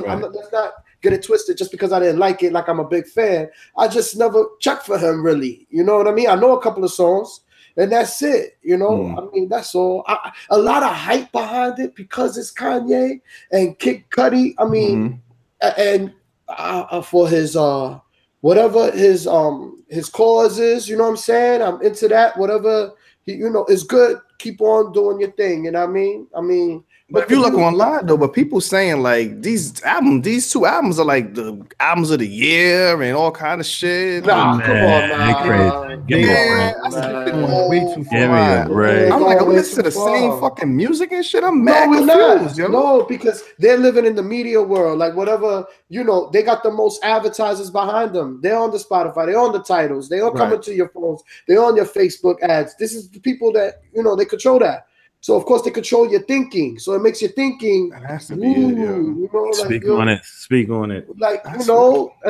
not get it twisted. Just because I didn't like it, like I'm a big fan, I just never checked for him. Really, you know what I mean? I know a couple of songs. And that's it, you know. I mean, that's all. A lot of hype behind it because it's Kanye and Kid Cudi. I mean, and for his whatever his cause is, you know what I'm saying. I'm into that. Whatever is good. Keep on doing your thing. You know what I mean. But if you look online though, but people saying like these two albums are like the albums of the year and all kind of shit. Nah, come on, man. Way too far. I'm like, we listen to the same fucking music and shit. I'm mad confused, yo. No, because they're living in the media world. Like whatever, they got the most advertisers behind them. They're on the Spotify. They're on the titles. They all coming to your phones. They're on your Facebook ads. This is the people that they control that. So of course they control your thinking. So it makes your thinking. That has to be it, Speak on it. Like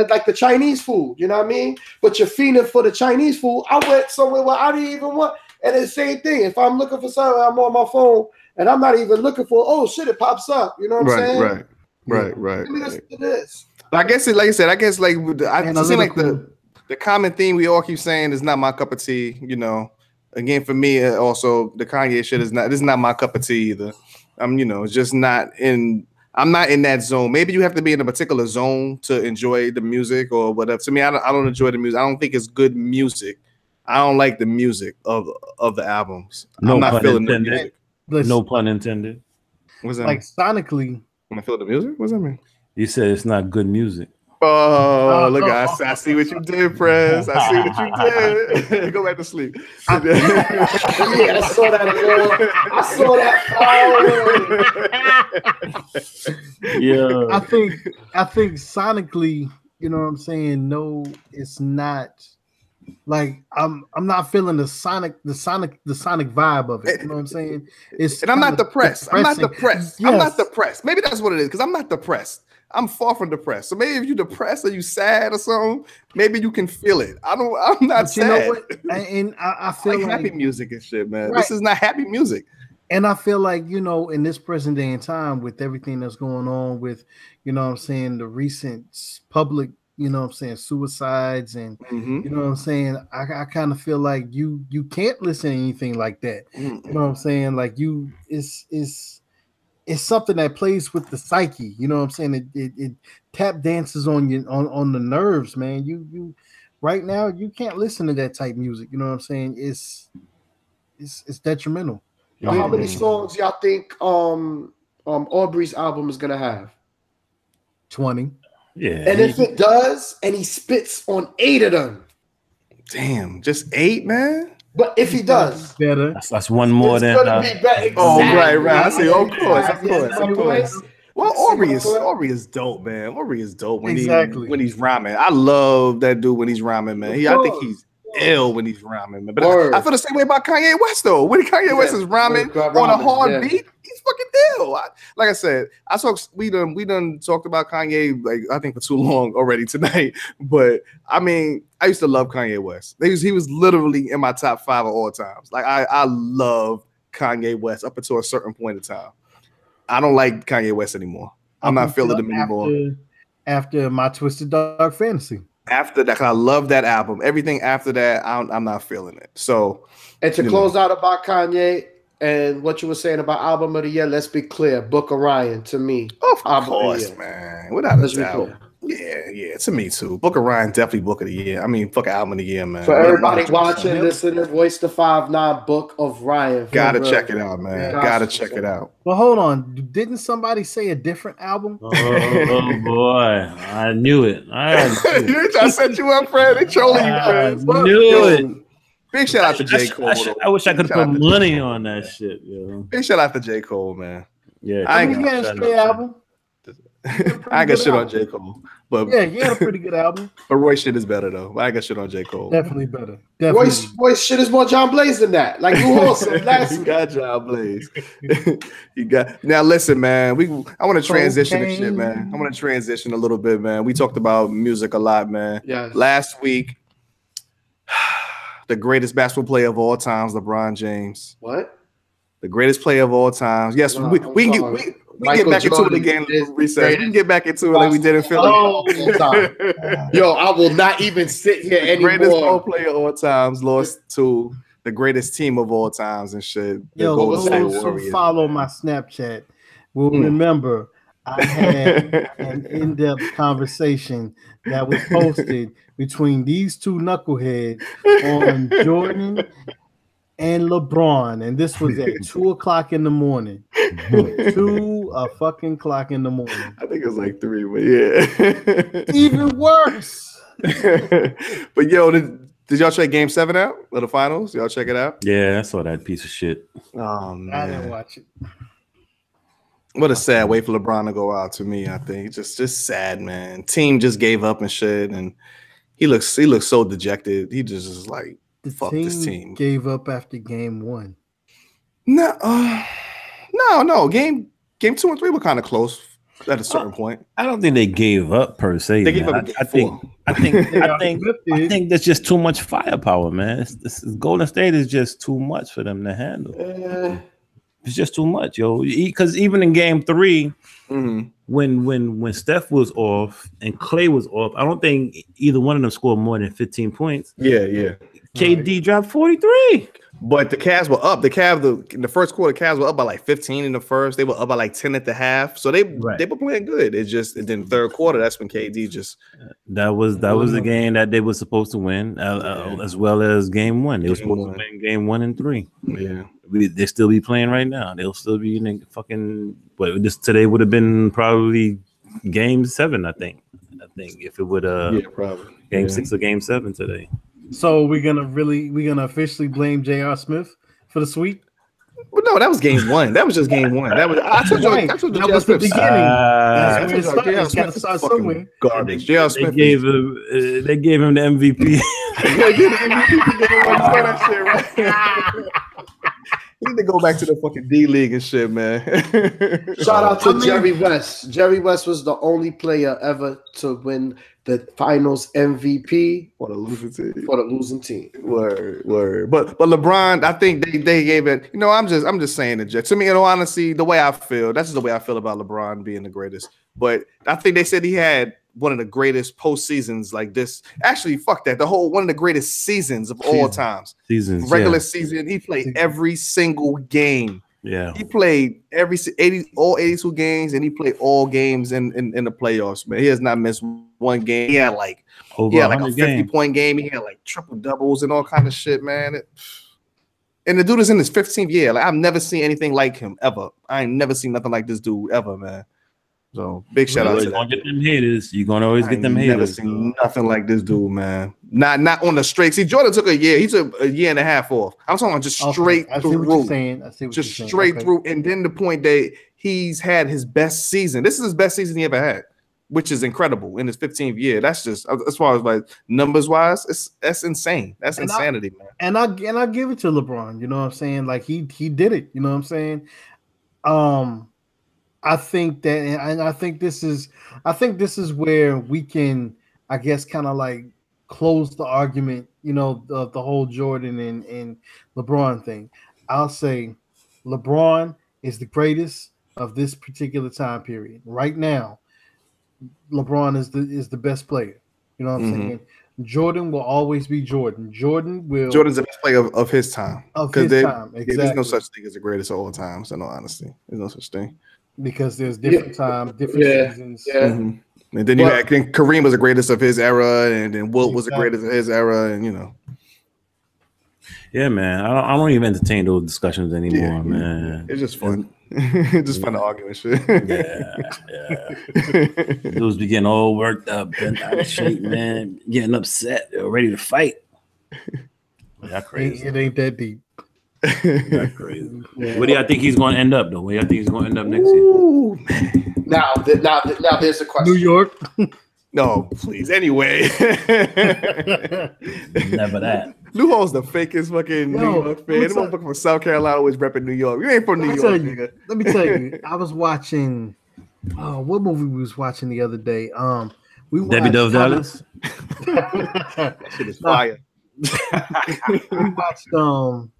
like the Chinese food. You know what I mean? But you're feeding for the Chinese food. I went somewhere where I didn't even want. And it's the same thing. If I'm looking for something, I'm on my phone, and I'm not even looking for. Oh shit! It pops up. You know what I'm saying? Right. Give me this. I guess it, like I said. I guess like I seem like the common theme we all keep saying is not my cup of tea. Again, for me, also the Kanye shit is not my cup of tea either. I'm just not in. I'm not in that zone. Maybe you have to be in a particular zone to enjoy the music or whatever. To me, I don't enjoy the music. I don't think it's good music. I don't like the music of the albums. I'm not feeling the music. No pun intended. What's that? Like sonically, when I feel the music, what's that mean? You said it's not good music. Oh, look! I see what you did, Prez. I see what you did. Go back to sleep. I saw that. I saw that. Yeah. I think sonically, you know what I'm saying? No, it's not. Like I'm not feeling the sonic vibe of it. You know what I'm saying? And I'm not depressed. I'm not depressed. Yes. I'm not depressed. Maybe that's what it is, because I'm not depressed. I'm far from depressed. So maybe if you're depressed or you sad or something, maybe you can feel it. I'm not sad. You know what? And I feel like happy music and shit, man. Right. This is not happy music. And I feel like, in this present day and time, with everything that's going on with, you know what I'm saying, the recent public, suicides and, you know what I'm saying, I kind of feel like you can't listen to anything like that. You know what I'm saying? Like it's something that plays with the psyche. You know what I'm saying? It tap dances on you on the nerves, man. You right now you can't listen to that type of music. You know what I'm saying? It's detrimental. How many songs y'all think Aubrey's album is gonna have? 20. Yeah. And if it does, and he spits on 8 of them. Damn, just 8, man. But if he does, better. That's one more than. Be better. Oh, right. I see. Of course. Well, Aubrey is dope, man. Aubrey is dope when he's rhyming. I love that dude when he's rhyming, man. I think he's ill when he's rhyming, man. But I feel the same way about Kanye West, though. When Kanye West is rhyming on a hard beat, he's fucking ill. Like I said, we done talked about Kanye, like I think for too long already tonight. But I mean, I used to love Kanye West. He was literally in my top 5 of all times. Like I love Kanye West up until a certain point in time. I don't like Kanye West anymore. I'm not feeling him anymore. After My Twisted Dark Fantasy. After that, I love that album. Everything after that, I'm not feeling it. So, and to close out about Kanye and what you were saying about album of the year, let's be clear. Book of Ryan to me. Of course, man. Without a doubt. Yeah, to me too. Book of Ryan, definitely Book of the Year. I mean, fucking album of the year, man. For everybody watching, listening, Voice the 5'9" Book of Ryan. Gotta check it out, man. Gotta check it out. Well, hold on. Didn't somebody say a different album? Oh boy, I knew it. I set you up, Fred. They trolling you, Fred. Knew it. Big shout out to J. Cole. I wish I could put money on that shit, yo. Big shout out to J. Cole, man. Yeah, I mean, he had a straight album. I got shit on J. Cole, but yeah, he had a pretty good album. But Roy shit is better though. I got shit on J. Cole. Definitely better. Definitely. Roy's shit is more John Blaze than that. Like you also He got John Blaze. He got now. Listen, man. I want to transition and shit, man. I want to transition a little bit, man. We talked about music a lot, man. Yeah. Last week, the greatest basketball player of all times, LeBron James. What? The greatest player of all times. Yes, No, we can get back into it again. Recess. We can get back into it like we did in Philly. Yo, I will not even sit here anymore. The greatest ball player of all times lost to the greatest team of all times and shit. Yo, those who follow my Snapchat will remember I had an in-depth conversation that was posted between these two knuckleheads on Jordan and LeBron, and this was at 2:00 in the morning. 2 fucking o'clock in the morning. I think it was like 3, but yeah. Even worse. But yo, did y'all check Game 7 out of the finals? Y'all check it out? Yeah, I saw that piece of shit. Oh man, I didn't watch it. What a sad way for LeBron to go out. To me, I think just sad, man. Team just gave up and shit, and he looks so dejected. He just is like, fuck this team. Gave up after game 1. No. Game 2 and 3 were kind of close at a certain point. I don't think they gave up per se. They gave up. I think that's just too much firepower, man. Golden State is just too much for them to handle. It's just too much, yo. Because even in game 3, when Steph was off and Clay was off, I don't think either one of them scored more than 15 points. Yeah. KD dropped 43. But the Cavs were up. In the first quarter, Cavs were up by like 15 in the first. They were up by like 10 at the half. So they were playing good. Then third quarter, that's when KD just that was the game that they were supposed to win, as well as game 1. They were supposed to win game 1 and 3. Yeah. They still be playing right now. They'll still be in fucking. But this today would have been probably game 7. I think if it would probably game 6 or game 7 today. So we're gonna officially blame J.R. Smith for the sweep? Well, no, that was game 1. That was just game 1. That was that was the beginning. It's got to start somewhere. Garbage. J.R. Smith. They gave him the MVP. You need to go back to the fucking D League and shit, man. Shout out to Jerry West. Jerry West was the only player ever to win the Finals MVP for the losing team. Word. But LeBron, I think they gave it. You know, I'm just saying it. To me, in all honesty, the way I feel, that's just the way I feel about LeBron being the greatest. But I think they said he had one of the greatest postseasons like this. Actually, fuck that. One of the greatest seasons of all times. Regular season. He played every single game. Yeah. He played all 82 games, and he played all games in the playoffs, man. He has not missed one game. He had like a 50-point game. He had like triple doubles and all kind of shit, man. And the dude is in his 15th year. Like, I've never seen anything like him ever. I ain't never seen nothing like this dude ever, man. So big shout out to that. Get them haters. You're gonna always get them haters. Never seen nothing like this dude, man. Not on the straight. See, Jordan took a year. He took a year and a half off. I'm talking about just straight through. I see what you're saying. Just straight through. And then the point that he's had his best season. This is his best season he ever had, which is incredible in his 15th year. That's just as far as like numbers wise, that's insane. That's insanity, man. And I give it to LeBron. You know what I'm saying? Like he did it. You know what I'm saying? I think that, and I think this is where we can, I guess, kind of like close the argument, you know, of the whole Jordan and LeBron thing. I'll say LeBron is the greatest of this particular time period. Right now, LeBron is the best player. You know what I'm saying? Jordan will always be Jordan. Jordan's the best player of his time. Exactly. There's no such thing as the greatest of all time. So, no, honestly, there's no such thing. Because there's different time, different seasons. Yeah. And then Kareem was the greatest of his era, and then Wilt was the greatest of his era, and you know. Yeah, man. I don't even entertain those discussions anymore, man. It's just fun. It's just fun to argue and shit. Yeah. Dudes be getting all worked up, bent out of shape, man. Getting upset, ready to fight. That's crazy. It ain't that deep. That's crazy. Yeah. Where do y'all think he's going to end up, though? Where do y'all think he's going to end up next year? Now there's a question. New York. No, please. Anyway, never that. Lou Hall's the fakest fucking New York fan. The motherfucker from South Carolina always repping New York. You ain't from New York, nigga. Let me tell you. I was watching. What movie we was watching the other day? We watched Debbie Dove Dallas. That shit is fire.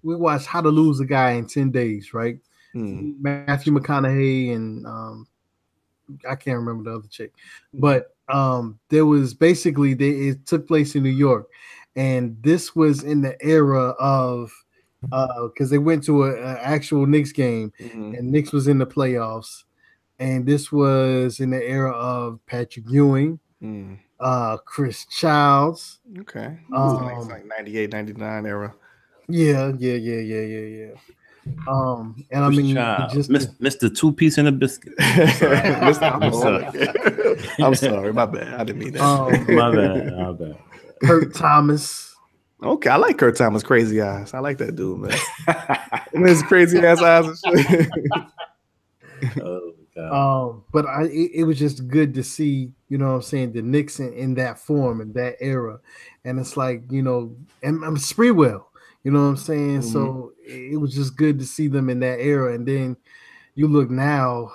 we watched How to Lose a Guy in 10 Days, right? Matthew McConaughey and I can't remember the other chick, but there was basically it took place in New York, and this was in the era of because they went to an actual Knicks game, and Knicks was in the playoffs, and this was in the era of Patrick Ewing, Chris Childs. Okay, like 98, 99 era. Yeah. And I mean, just Mr. Two-Piece and a Biscuit. I'm sorry, my bad. I didn't mean that. My bad. Kurt Thomas. Okay, I like Kurt Thomas' crazy eyes. I like that dude, man. And his crazy ass eyes and shit. Oh, God. But it was just good to see, you know what I'm saying, the Knicks in that form, in that era. And it's like, you know, and Spreewell. You know what I'm saying? So it was just good to see them in that era. And then you look now.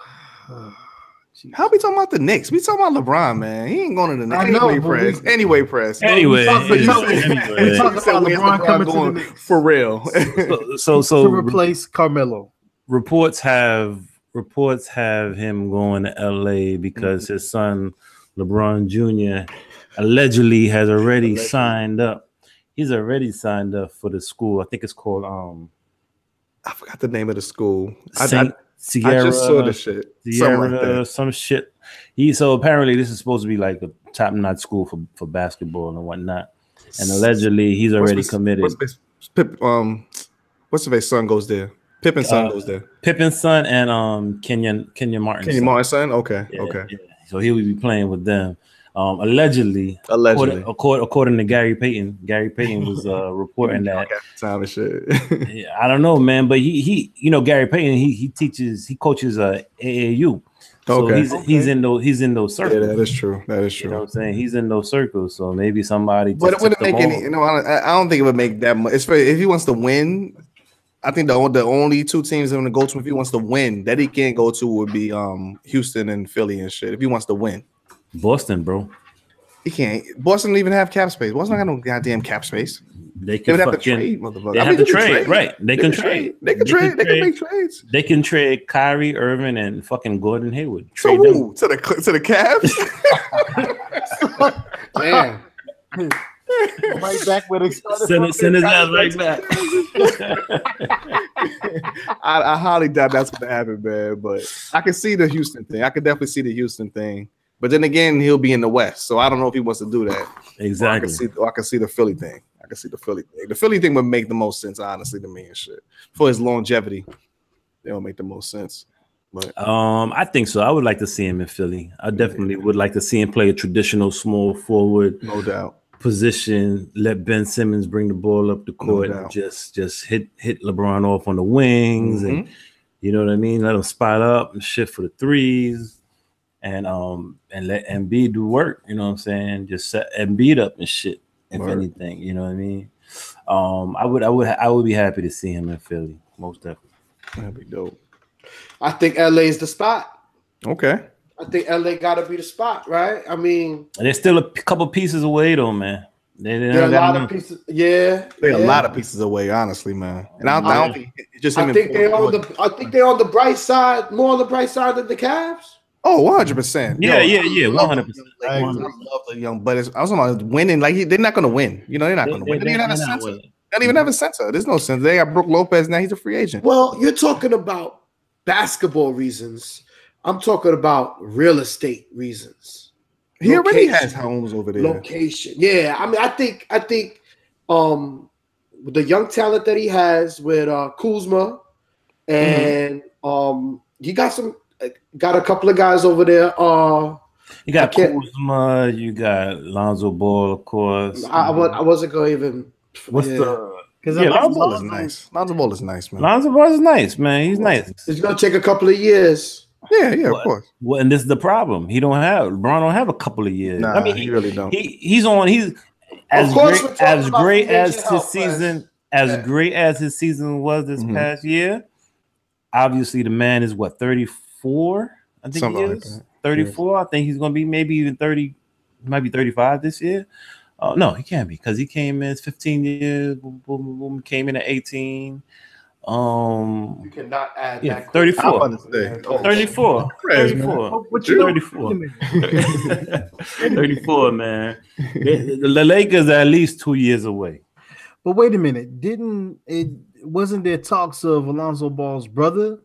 How we talking about the Knicks? We talking about LeBron, man. He ain't going to the Knicks. Anyway, Prez. Anyway. We talking about LeBron coming to the Knicks. For real. So to replace Carmelo. Reports have him going to LA because his son LeBron Jr. allegedly has already signed up. He's already signed up for the school. I think it's called I forgot the name of the school. Sierra, I just saw the shit. Sierra, like that. Some shit. So apparently this is supposed to be like a top-notch school for basketball and whatnot. And allegedly he's already committed. What's his son goes there? Pippin's son goes there. Pippin's son and Kenyon Martin's son. Martin's son? Okay. Yeah, okay. Yeah. So he will be playing with them. Allegedly. According to Gary Payton was reporting that time and shit. Yeah, I don't know, man, but he you know, Gary Payton, he coaches AAU. So he's in those circles. Yeah, that is true. You know what I'm saying? He's in those circles. So maybe somebody. But it wouldn't make any. You know, I don't think it would make that much. If he wants to win, I think the only two teams I'm gonna go to if he wants to win that he can't go to would be Houston and Philly and shit. If he wants to win. Boston, bro. He can't. Boston don't even have cap space. Boston don't got no goddamn cap space. They can have to trade, motherfucker. They have to trade, right? They can trade. They can trade. They can make trades. They can trade Kyrie Irving and fucking Gordon Hayward. Trade them to the Cavs. Damn. Right back where they started. Send his ass right back. I highly doubt that's going to happen, man. But I can see the Houston thing. I can definitely see the Houston thing. But then again, he'll be in the West, so I don't know if he wants to do that. Exactly. I can see the Philly thing. The Philly thing would make the most sense, honestly, to me and shit. For his longevity, they don't make the most sense. But I think so. I would like to see him in Philly. I definitely would like to see him play a traditional small forward, no doubt, position. Let Ben Simmons bring the ball up the court, and just hit LeBron off on the wings, and you know what I mean. Let him spot up and shift for the threes. And let Embiid do work, you know what I'm saying? Just set Embiid up and shit, if anything, you know what I mean? I would be happy to see him in Philly, most definitely. That'd be dope. I think LA is the spot. Okay. I think LA gotta be the spot, right? I mean, they're still a couple pieces away though, man. They're a lot of pieces. Yeah, they're a lot of pieces away, honestly, man. And I don't think it's just him. I think they're on the bright side, more on the bright side than the Cavs. Oh, 100%. Yeah, 100%. I love the young, but I was talking about winning. Like they're not going to win. You know, they're not going to win. They don't even have a center. They don't even have a center. There's no center. They got Brook Lopez now. He's a free agent. Well, you're talking about basketball reasons. I'm talking about real estate reasons. He already has homes over there. Location. Yeah, I mean, I think the young talent that he has with Kuzma, and he got a couple of guys over there. You got Kuzma, you got Lonzo Ball, of course. I wasn't going to even. What's the Because Lonzo Ball is nice. Lonzo Ball is nice, man. Lonzo Ball is nice, man. He's nice. It's gonna take a couple of years. Yeah, of course. Well, and this is the problem. LeBron don't have a couple of years. Nah, I mean, he really don't. He's as great as his season was this past year. Obviously, the man is 34. I think something he is 34. I think he's gonna be maybe even 30, might be 35 this year. No, he can't be because he came in 15 years. Boom, came in at 18. You cannot add that. 34. 34. 34. 34, man. The Lakers are at least 2 years away. But wait a minute, wasn't there talks of Alonzo Ball's brother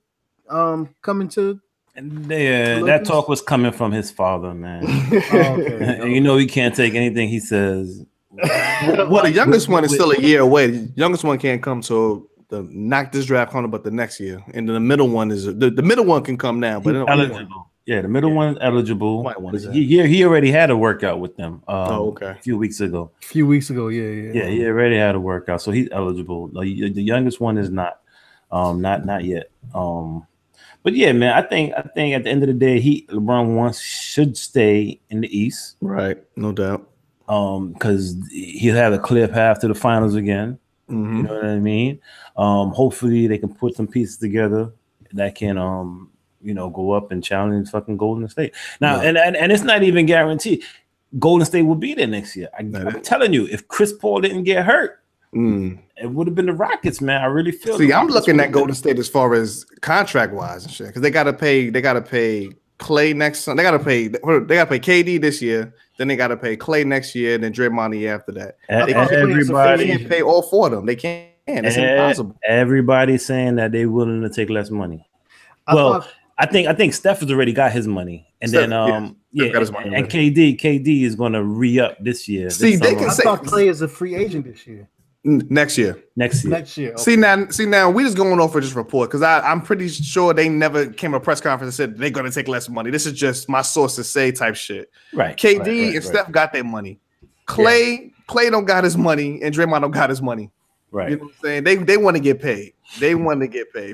coming to? That talk was coming from his father, man. Okay. And you know he can't take anything he says. Well, the youngest one is still a year away. The youngest one can't come till not this draft coming, but the next year. And then the middle one is the middle one can come now, but eligible. Yeah, the middle one is eligible. He already had a workout with them. A few weeks ago. Yeah. He already had a workout, so he's eligible. The youngest one is not yet. But yeah, man, I think at the end of the day, LeBron should stay in the East, right? No doubt. Because he'll have a clear path to the finals again. Mm-hmm. You know what I mean? Hopefully they can put some pieces together that can go up and challenge fucking Golden State. Now, and it's not even guaranteed Golden State will be there next year. I'm telling you, if Chris Paul didn't get hurt, it would have been the Rockets, man. I really feel. See, I'm looking at Golden State as far as contract wise and shit, because they gotta pay Clay next. They gotta pay KD this year. Then they gotta pay Clay next year, and then Draymond the year after that. Everybody can't pay all four of them. They can't. It's impossible. Everybody's saying that they're willing to take less money. I think Steph has already got his money, and Steph, then got his money, and KD is going to re-up this year. See, they can say Clay is a free agent this year. Next year. Okay. See now, we just going off for just report because I'm pretty sure they never came to a press conference and said they're going to take less money. This is just my sources say type shit. Right. KD and Steph got their money. Clay don't got his money, and Draymond don't got his money. Right. You know what I'm saying? They want to get paid.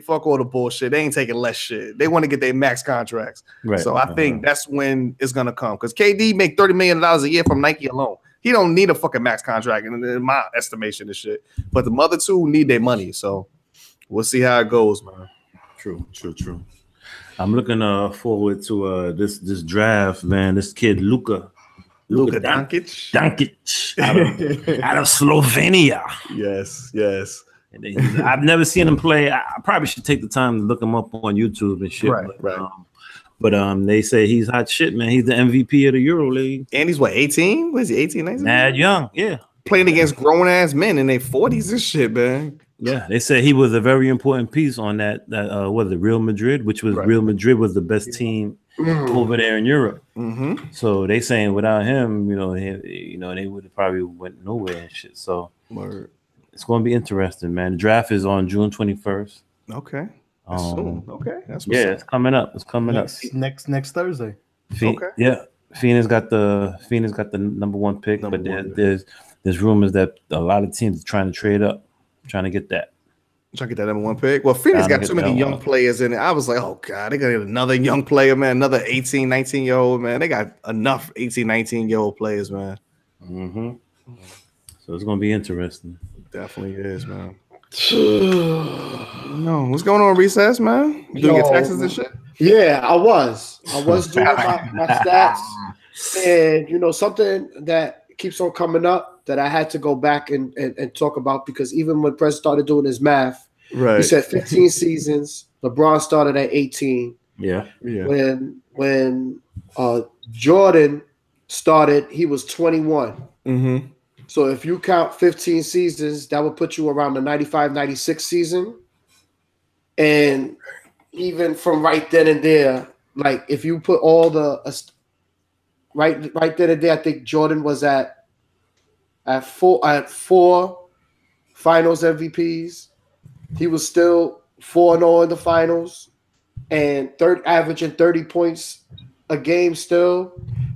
Fuck all the bullshit. They ain't taking less shit. They want to get their max contracts. Right. So I think that's when it's gonna come. Because KD make $30 million a year from Nike alone. He don't need a fucking max contract in my estimation and shit. But the other two need their money. So we'll see how it goes, man. True. I'm looking forward to this draft, man. This kid Luka Doncic out of Slovenia. Yes. I've never seen him play. I probably should take the time to look him up on YouTube and shit. Right. But they say he's hot shit, man. He's the MVP of the EuroLeague. And he's 18? What is he, 18, 19? Mad young, yeah. Playing against grown-ass men in their 40s and shit, man. Yeah, they said he was a very important piece on that was it Real Madrid, which was Real Madrid was the best team over there in Europe. Mm-hmm. So they saying without him, they would have probably went nowhere and shit. So it's going to be interesting, man. The draft is on June 21st. Okay. Okay. That's it's coming up. It's coming up next Thursday. Okay. Yeah, Phoenix got the number one pick, but there's rumors that a lot of teams are trying to trade up, trying to get that. Trying to get that number one pick. Well, Phoenix got too many young players in it. I was like, oh, God, they got to get another young player, man. Another 18, 19-year-old, man. They got enough 18, 19-year-old players, man. Mm-hmm. So it's going to be interesting. Definitely is, man. No, what's going on, Recess, man? You doing your taxes and shit? Yeah, I was doing my stats. And, something that keeps on coming up that I had to go back and talk about, because even when Prez started doing his math, he said 15 seasons. LeBron started at 18. Yeah. When Jordan started, he was 21. Mm-hmm. So if you count 15 seasons, that would put you around the 95-96 season. And even from right then and there, like if you put all the right then and there, I think Jordan was at four finals MVPs. He was still 4-0 in the finals and averaging 30 points a game still.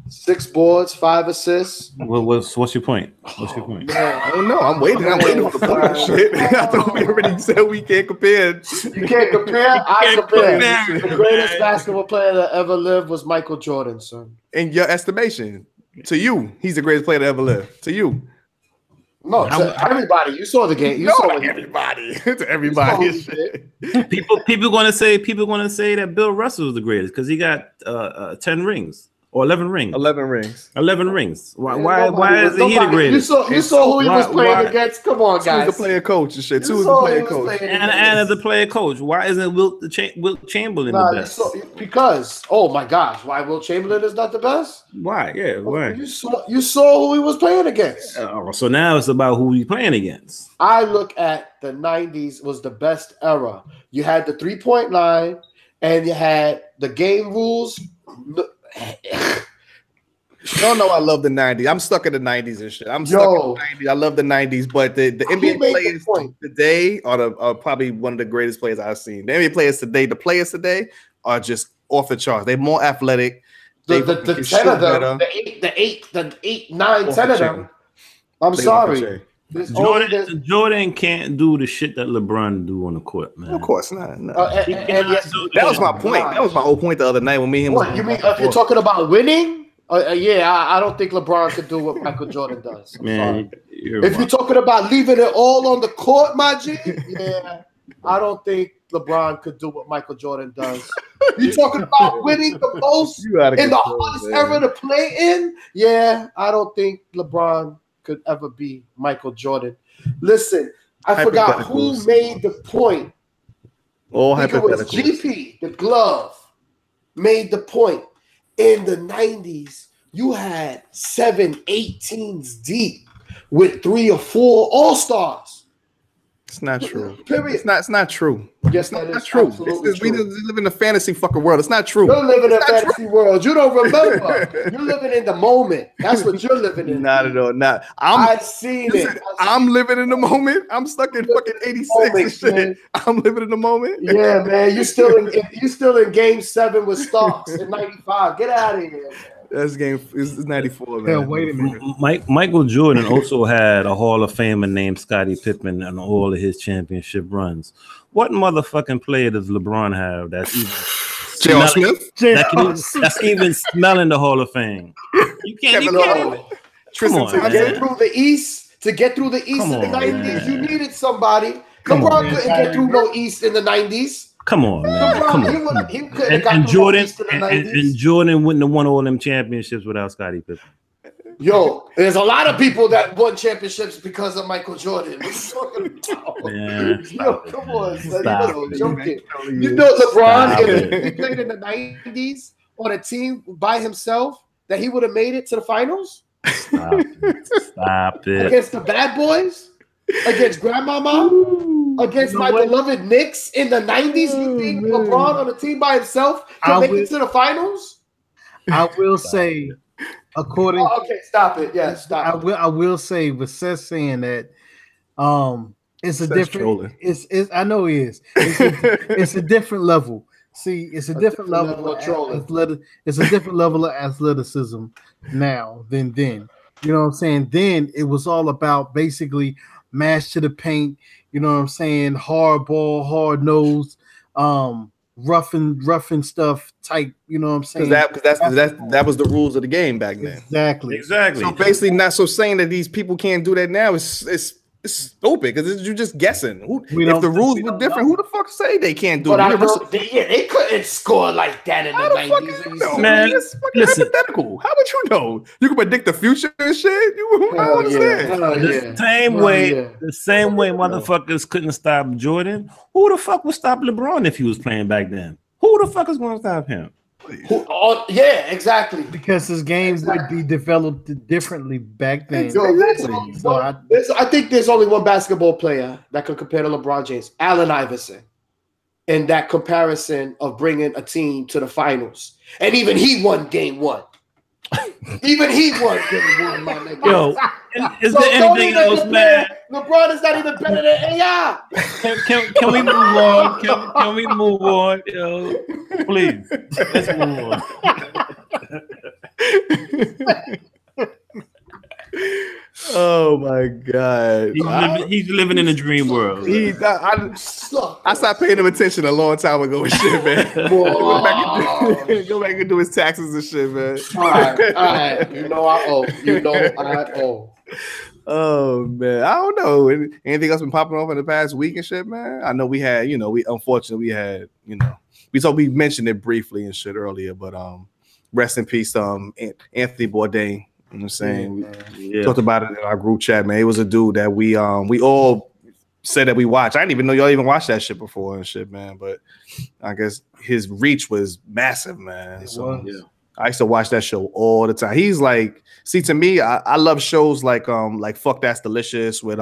6 boards, 5 assists. What's your point? What's your point? I don't know. I'm waiting for the point shit. I thought we already said we can't compare. You can't compare. I compare. The greatest basketball player that ever lived was Michael Jordan, son. In your estimation, to you, he's the greatest player that ever lived. To you. No, to everybody. You saw the game. You saw everybody. To everybody. People gonna say that Bill Russell was the greatest because he got 10 rings or 11 rings. 11 rings. 11 rings. Why is he the greatest? You saw who he was playing against. Come on, guys. Two was the player coach and shit. Two was the player coach. And as a player coach, why isn't Wilt Chamberlain the best? Because my gosh, why Wilt Chamberlain is not the best? Why? Yeah, why? You saw who he was playing against. So now it's about who he's playing against. I look at the 90s was the best era. You had the 3-point line, and you had the game rules. No, I love the 90s. I'm stuck in the 90s and shit. I'm stuck in the 90s. I love the 90s, but the NBA players today are probably one of the greatest players I've seen. The NBA players today are just off the charts. They're more athletic. The 10 of them, the 8, 9, 10 of them. I'm sorry. Jordan can't do the shit that LeBron do on the court, man. Of course not. No. That was my point. That was my whole point the other night when me and him. What you mean? If you're talking about winning, I don't think LeBron could do what Michael Jordan does. Man, if you're talking about leaving it all on the court, my G, I don't think LeBron could do what Michael Jordan does. You're talking about winning the most in the hardest era to play in? Yeah, I don't think LeBron could ever be Michael Jordan. Listen, I forgot who made the point. I think it was GP, the glove, made the point. In the 90s, you had 7-8 teams deep with 3 or 4 all-stars. It's not true. Period. It's not true. Yes, that is true. We live in a fantasy fucking world. It's not true. You're living in a fantasy world. You don't remember. You're living in the moment. That's what you're living in. Not at all. Not. I've seen it. I'm living in the moment. I'm stuck in fucking 86 and shit. Man. I'm living in the moment. Yeah, man. You still in game 7 with Starks in 95. Get out of here, man. That's game. It's 94, man. Yeah, wait a minute. Michael Jordan also had a Hall of Famer named Scottie Pippen and all of his championship runs. What motherfucking player does LeBron have that's even that's even smelling the Hall of Fame? You can't even. Come on, to get through the East in the 90s, you needed somebody. LeBron couldn't get through no East in the 90s. Come on, man. Come on. And Jordan wouldn't have won all them championships without Scottie Pippen. Yo, there's a lot of people that won championships because of Michael Jordan. What are you talking about? Man, yo, come on, son. Joking. You know LeBron, if he played in the 90s on a team by himself, that he would have made it to the finals? Stop it. Against the bad boys? Against Grandmama? Against my beloved Knicks in the 90s, you think LeBron on a team by himself can make it to the finals? I will say, according. Okay, stop it. Yeah, stop. I will say, with Seth saying that, it's a different. It's I know it is. It's a different level. See, it's a different level of it's a different level of athleticism now than then. You know what I'm saying? Then it was all about basically mash to the paint. You know what I'm saying? Hard ball, hard nose, roughing stuff type. You know what I'm saying? That was the rules of the game back then. Exactly. So basically, not so saying that these people can't do that now is stupid because you're just guessing. If the rules were different, who the fuck say they can't do it? They couldn't score like that in the 90s. Man, it's fucking hypothetical. How would you know? You can predict the future and shit. I don't understand. The same way motherfuckers couldn't stop Jordan. Who the fuck would stop LeBron if he was playing back then? Who the fuck is going to stop him? Yeah, exactly. Because his game would be developed differently back then. I think there's only one basketball player that could compare to LeBron James, Allen Iverson, in that comparison of bringing a team to the finals. And even he won game 1. Even he won game 1, my nigga. Yo, is there anything else, man? LeBron is not even better than AI. Can we move on? Can we move on? Yo, please, let's move on. Oh my God! He's living in a dream world. I stopped paying him attention a long time ago and shit, man. Go back and do his taxes and shit, man. All right. You know I owe. Oh man, I don't know. Anything else been popping off in the past week and shit, man? I know we had, we mentioned it briefly and shit earlier, but rest in peace, Anthony Bourdain. You know what I'm saying? We talked about it in our group chat, man. It was a dude that we all said that we watched. I didn't even know y'all even watched that shit before and shit, man. But I guess his reach was massive, man. I used to watch that show all the time. He's like, see, to me, I love shows like Fuck That's Delicious with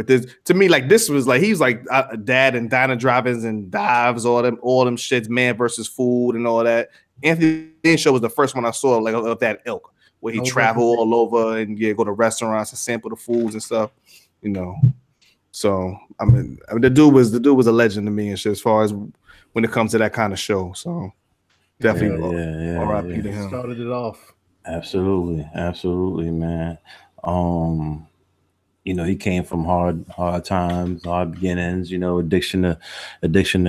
this. To me, like this was like he's like Dad and Diner Drive-ins and Dives, all them shits, Man versus Food and all that. Anthony show was the first one I saw like of that ilk, where he travel all over and go to restaurants and sample the foods and stuff, So I mean the dude was a legend to me and shit as far as when it comes to that kind of show. So definitely R.I.P. to him. Started it off. Absolutely, man. He came from hard times, hard beginnings, addiction to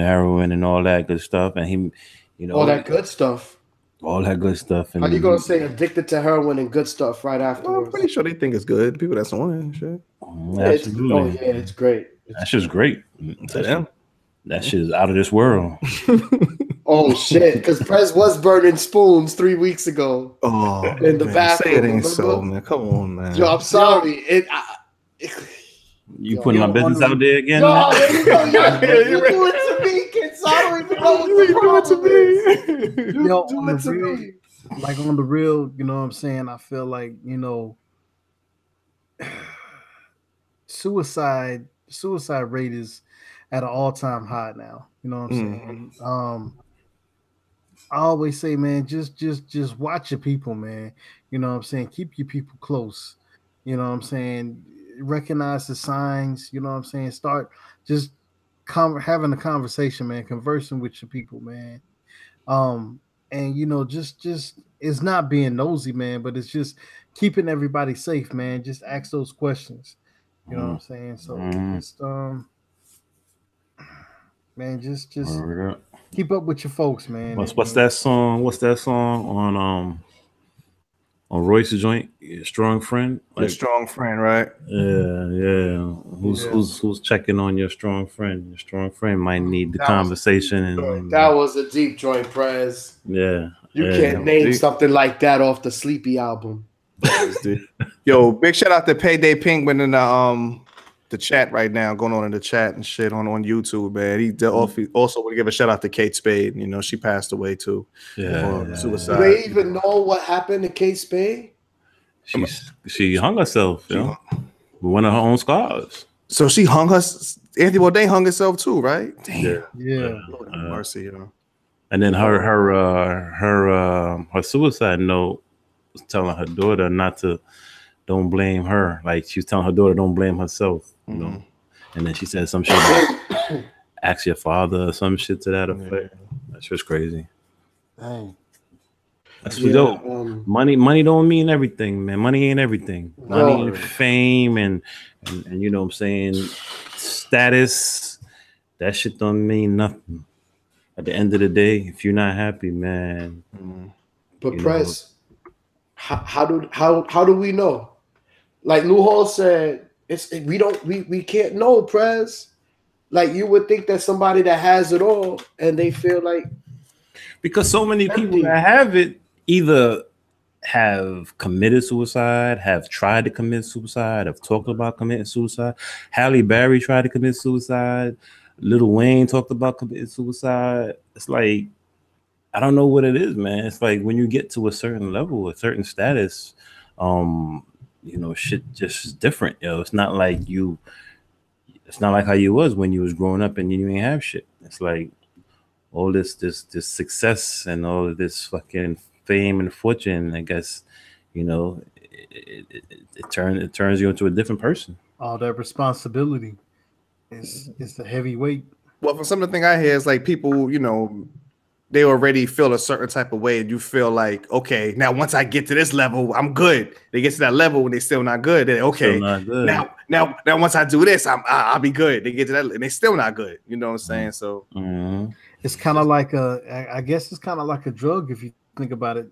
heroin and all that good stuff. And he, all that good stuff. All that good stuff. And how you gonna say addicted to heroin and good stuff right afterwards? Well, I'm pretty sure they think it's good. People that's on it and shit. Absolutely. It's great. That's just great. To them. That shit's out of this world. Oh shit! Because Prez was burning spoons 3 weeks ago. Oh, in the bathroom. Say it ain't so, man. Come on, man. Yo, I'm sorry. You putting my business out there again? No, you do it to me, kids. I don't even know what you do it to me. Yo, on the real, like on the real, you know what I'm saying? I feel like, suicide rate is at an all-time high now. You know what I'm saying? I always say, man, just watch your people, man. You know what I'm saying? Keep your people close. You know what I'm saying? Recognize the signs. You know what I'm saying? Start just having a conversation, man. Conversing with your people, man. And just it's not being nosy, man, but it's just keeping everybody safe, man. Just ask those questions. You know what I'm saying? So just man, just keep up with your folks, man. What's that song? What's that song on Royce's joint? Strong Friend. Your strong friend, right? Yeah. Who's checking on your strong friend? Your strong friend might need the conversation. And that was a deep joint, Prez. Yeah. You can't name something like that off the Sleepy album. Yo, big shout out to Payday Penguin in the chat right now, going on in the chat and shit on YouTube, man. He also want to give a shout out to Kate Spade. She passed away too. Suicide. Do they even know what happened to Kate Spade? She hung herself, with one of her own scars. So she hung Anthony Bourdain hung himself too, right? Damn. Yeah. Lord have mercy, And then her suicide note was telling her daughter don't blame her. Like she was telling her daughter, don't blame herself. And then she said some shit about ask your father or some shit to that effect. That's just crazy. Dang. That's dope. Money don't mean everything, man. Money ain't everything. Money and fame and you know what I'm saying, status, that shit don't mean nothing. At the end of the day, if you're not happy, man. But Prez, how do we know? Like Lou Hall said, we can't know, Prez. Like you would think that somebody that has it all and they feel like, because so many people that have it either have committed suicide, have tried to commit suicide, have talked about committing suicide. Halle Berry tried to commit suicide. Lil Wayne talked about committing suicide. It's like, I don't know what it is, man. It's like when you get to a certain level, a certain status, shit just is different. It's not like how you was when you was growing up and you ain't have shit. It's like all this success and all of this fucking fame and fortune, I guess, it turns you into a different person. All that responsibility is the heavy weight. Well, from some of the thing I hear is like people, they already feel a certain type of way, and you feel like, okay, now once I get to this level, I'm good. They get to that level when they still not good. They're okay. Not good. Now once I do this, I'll be good. They get to that, and they still not good. You know what I'm saying? So it's kind of like I guess it's kind of like a drug if you think about it.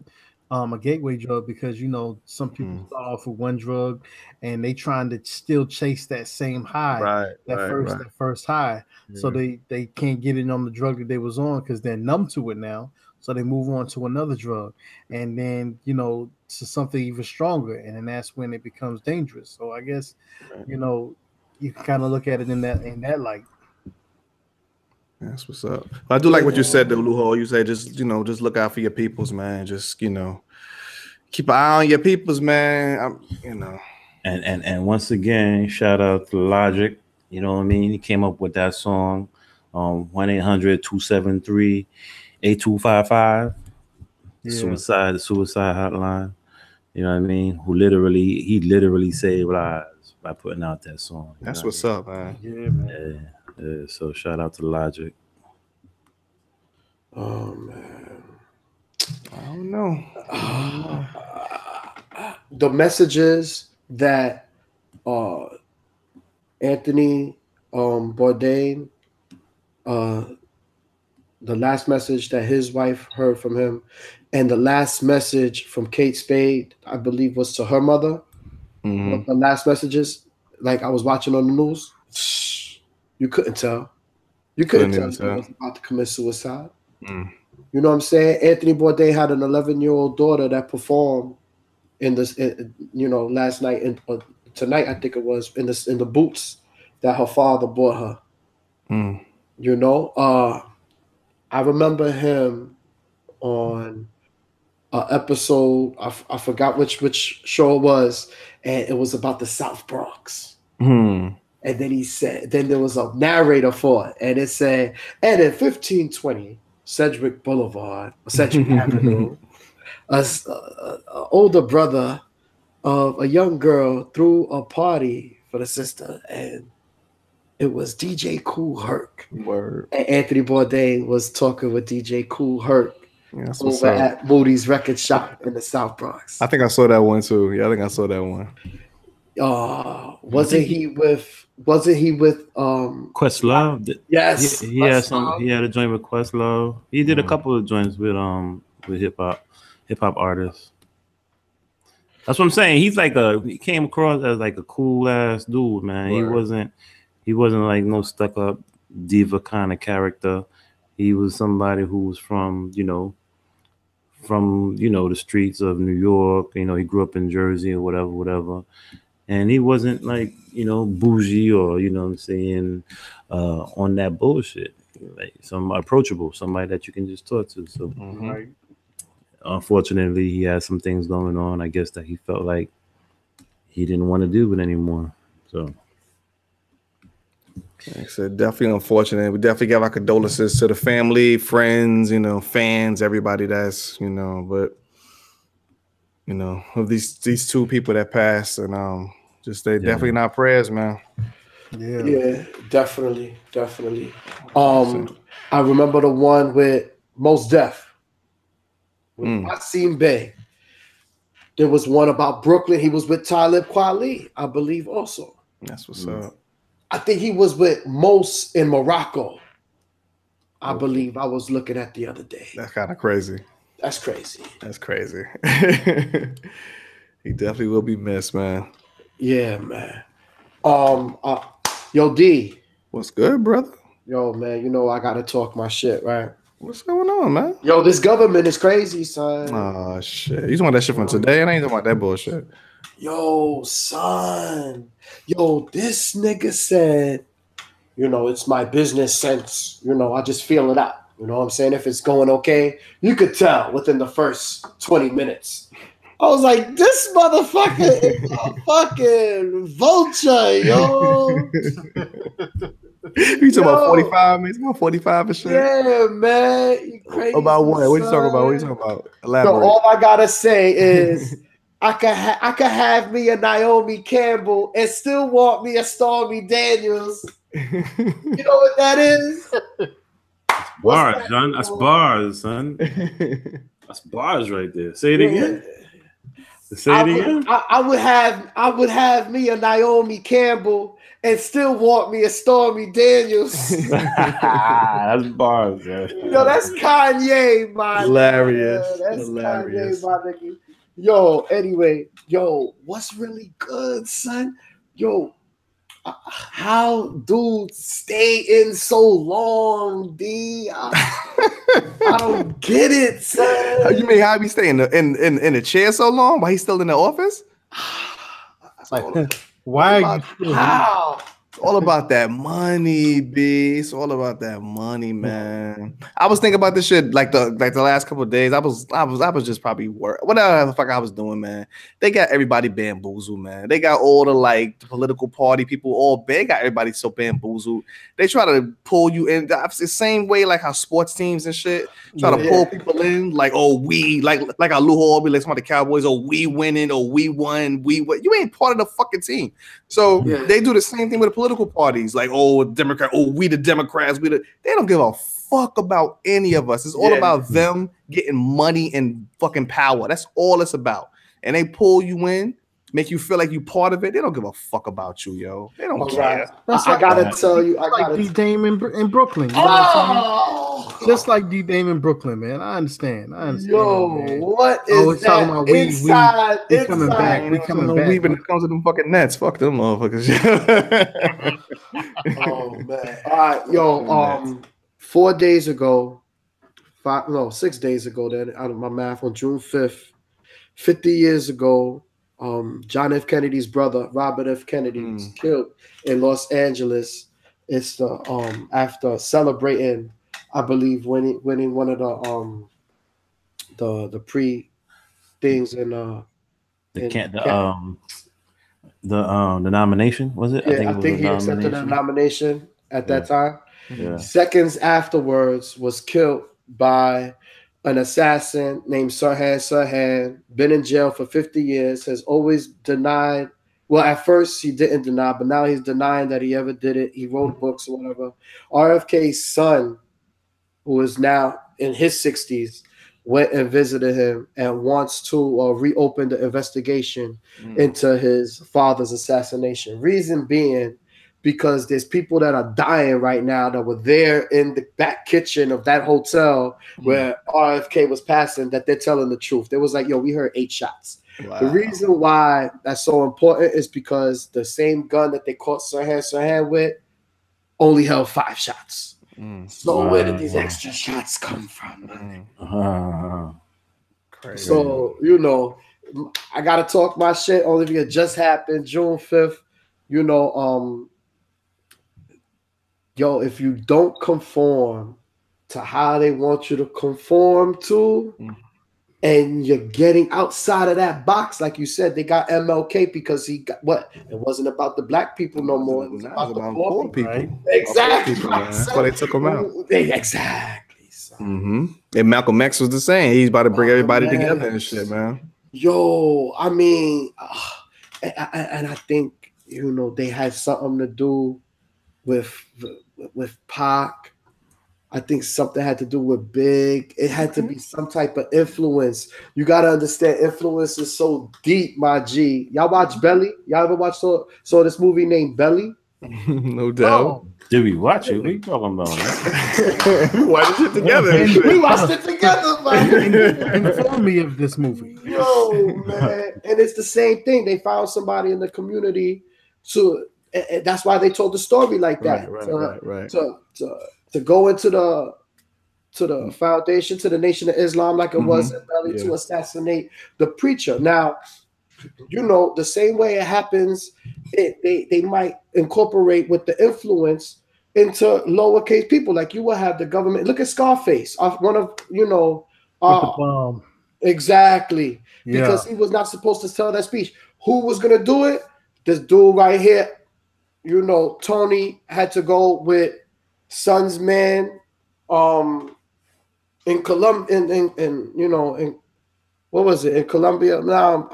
A gateway drug, because you know some people start off with one drug and they trying to still chase that same high, that first high. So they can't get it on the drug that they was on because they're numb to it now. So they move on to another drug, and then to something even stronger, and then that's when it becomes dangerous. So I guess you can kind of look at it in that light. That's what's up. But I do like what you said, the Luho. You said just look out for your peoples, man. Just keep an eye on your peoples, man. And once again, shout out to Logic. You know what I mean? He came up with that song, 1-800-273-8255. The suicide hotline. You know what I mean? He literally saved lives by putting out that song. That's what's up, man. Yeah, man. Yeah, so shout out to Logic. Oh man, I don't know. The messages that Anthony Bourdain, the last message that his wife heard from him, and the last message from Kate Spade, I believe, was to her mother. The last messages, like I was watching on the news. You couldn't tell. You couldn't tell he was about to commit suicide. You know what I'm saying? Anthony Bourdain had an 11-year-old daughter that performed in this, last night and tonight I think it was in the boots that her father bought her. I remember him on an episode. I forgot which show it was, and it was about the South Bronx. And then he said, then there was a narrator for it, and it said, and in 1520 Sedgwick Boulevard, Sedgwick Avenue, an older brother of a young girl threw a party for the sister, and it was DJ Kool Herc. Word. And Anthony Bourdain was talking with DJ Kool Herc over at Moody's Record Shop in the South Bronx. I think I saw that one too. Yeah, I think I saw that one. Wasn't he with Questlove? Yes. He had a joint with Questlove. He did a couple of joints with hip hop artists. That's what I'm saying. He came across as like a cool ass dude, man. Word. He wasn't like no stuck up diva kind of character. He was somebody who was from the streets of New York. He grew up in Jersey or whatever. And he wasn't like, bougie or, on that bullshit. Like approachable, somebody that you can just talk to. So unfortunately, he had some things going on, I guess, that he felt like he didn't want to do it anymore. So like I said, definitely unfortunate. We definitely give our condolences to the family, friends, fans, everybody that's, but of these two people that passed, and they definitely not prayers, man. Yeah, definitely. I remember the one with Mos Def, with Wasim Bey. There was one about Brooklyn. He was with Talib Kweli, I believe, also. That's what's up. I think he was with Mos in Morocco. I believe I was looking at the other day. That's kind of crazy. That's crazy. He definitely will be missed, man. Yeah, man. Yo, D. What's good, brother? Yo, man, I gotta talk my shit, right? What's going on, man? Yo, this government is crazy, son. Oh, shit. You talking about that shit from today? And I ain't talking about that bullshit. Yo, son. Yo, this nigga said, it's my business sense. I just feel it out. You know what I'm saying? If it's going okay, you could tell within the first 20 minutes. I was like, this motherfucker is a fucking vulture, yo. You talking about 45 minutes? About 45 and shit? Yeah, man. You crazy, about what? What you talking about? What you talking about? Elaborate. So all I gotta say is I could have me a Naomi Campbell and still want me a Stormy Daniels. You know what that is? Bars, son. That's bars, son. That's bars right there. Say it again. Say it again. I would have me a Naomi Campbell and still want me a Stormy Daniels. That's bars, man. Yo, that's Kanye, my hilarious. nigga. That's hilarious. Kanye, my nigga. Yo, anyway, what's really good, son? Yo, how dudes stay in so long, D? I don't get it, son. You mean how he stay in the chair so long? Why he's still in the office? Why are you how? It's all about that money, B. It's all about that money, man. I was thinking about this shit like the last couple of days. I was just probably whatever the fuck I was doing, man. They got everybody bamboozled, man. They got all the political party people all they got everybody so bamboozled. They try to pull you in the same way like how sports teams and shit try to pull people in like, oh, we like our Lou Hall be like some of the Cowboys, oh, we winning, or we won, you ain't part of the fucking team. So they do the same thing with the political parties, like, oh, Democrat, oh, we the Democrats, they don't give a fuck about any of us. It's all about them getting money and fucking power. That's all it's about. And they pull you in, make you feel like you part of it. They don't give a fuck about you, yo. They don't care. I gotta tell you, like Dee Dame in Brooklyn. You know what I'm just like Dee Dame in Brooklyn, man. I understand. Yo, man. What is that? Talking about inside? We coming back. We coming back. When it comes to them fucking Nets, fuck them motherfuckers. Oh man! All right, yo. 4 days ago, 6 days ago. Then out of my math, on June 5th, 50 years ago. John F. Kennedy's brother, Robert F. Kennedy, was killed in Los Angeles. It's the after celebrating, I believe, winning one of the pre things in the nomination, was it? Yeah, I think he accepted the nomination at that time. Yeah. Seconds afterwards, was killed by an assassin named Sirhan, been in jail for 50 years, has always denied. Well, at first he didn't deny, but now he's denying that he ever did it. He wrote books or whatever. RFK's son, who is now in his 60s, went and visited him and wants to reopen the investigation into his father's assassination. Reason being, because there's people that are dying right now that were there in the back kitchen of that hotel where RFK was passing, that they're telling the truth. They was like, yo, we heard 8 shots. Wow. The reason why that's so important is because the same gun that they caught Sirhan with only held 5 shots. So where did these extra shots come from? Crazy. So, I got to talk my shit only because it just happened June 5th. Yo, if you don't conform to how they want you to conform to, and you're getting outside of that box, like you said, they got MLK because he got what? It wasn't about the black people no more. It was about the poor people. Right? Exactly. That's why they took him out. Exactly. And Malcolm X was the same. He's about to bring everybody together and shit, man. Yo, I mean, and I think, they had something to do with Pac. I think something had to do with Big. It had to be some type of influence. You got to understand, influence is so deep, my G. Y'all watch Belly? Y'all ever watch saw this movie named Belly? No doubt. Oh. Did we watch it? What are you talking about? We watched it together. We watched it together, man. Inform me of this movie. Yo, man. And it's the same thing. They found somebody in the community and that's why they told the story like that. Right. To go into the foundation, to the Nation of Islam, like it was in Belly, to assassinate the preacher. Now, the same way it happens, they might incorporate with the influence into lowercase people. Like you will have the government. Look at Scarface, one of the bomb. Exactly, because he was not supposed to tell that speech. Who was gonna do it? This dude right here. Tony had to go with Son's man in Colombia, in what was it, in Colombia? Now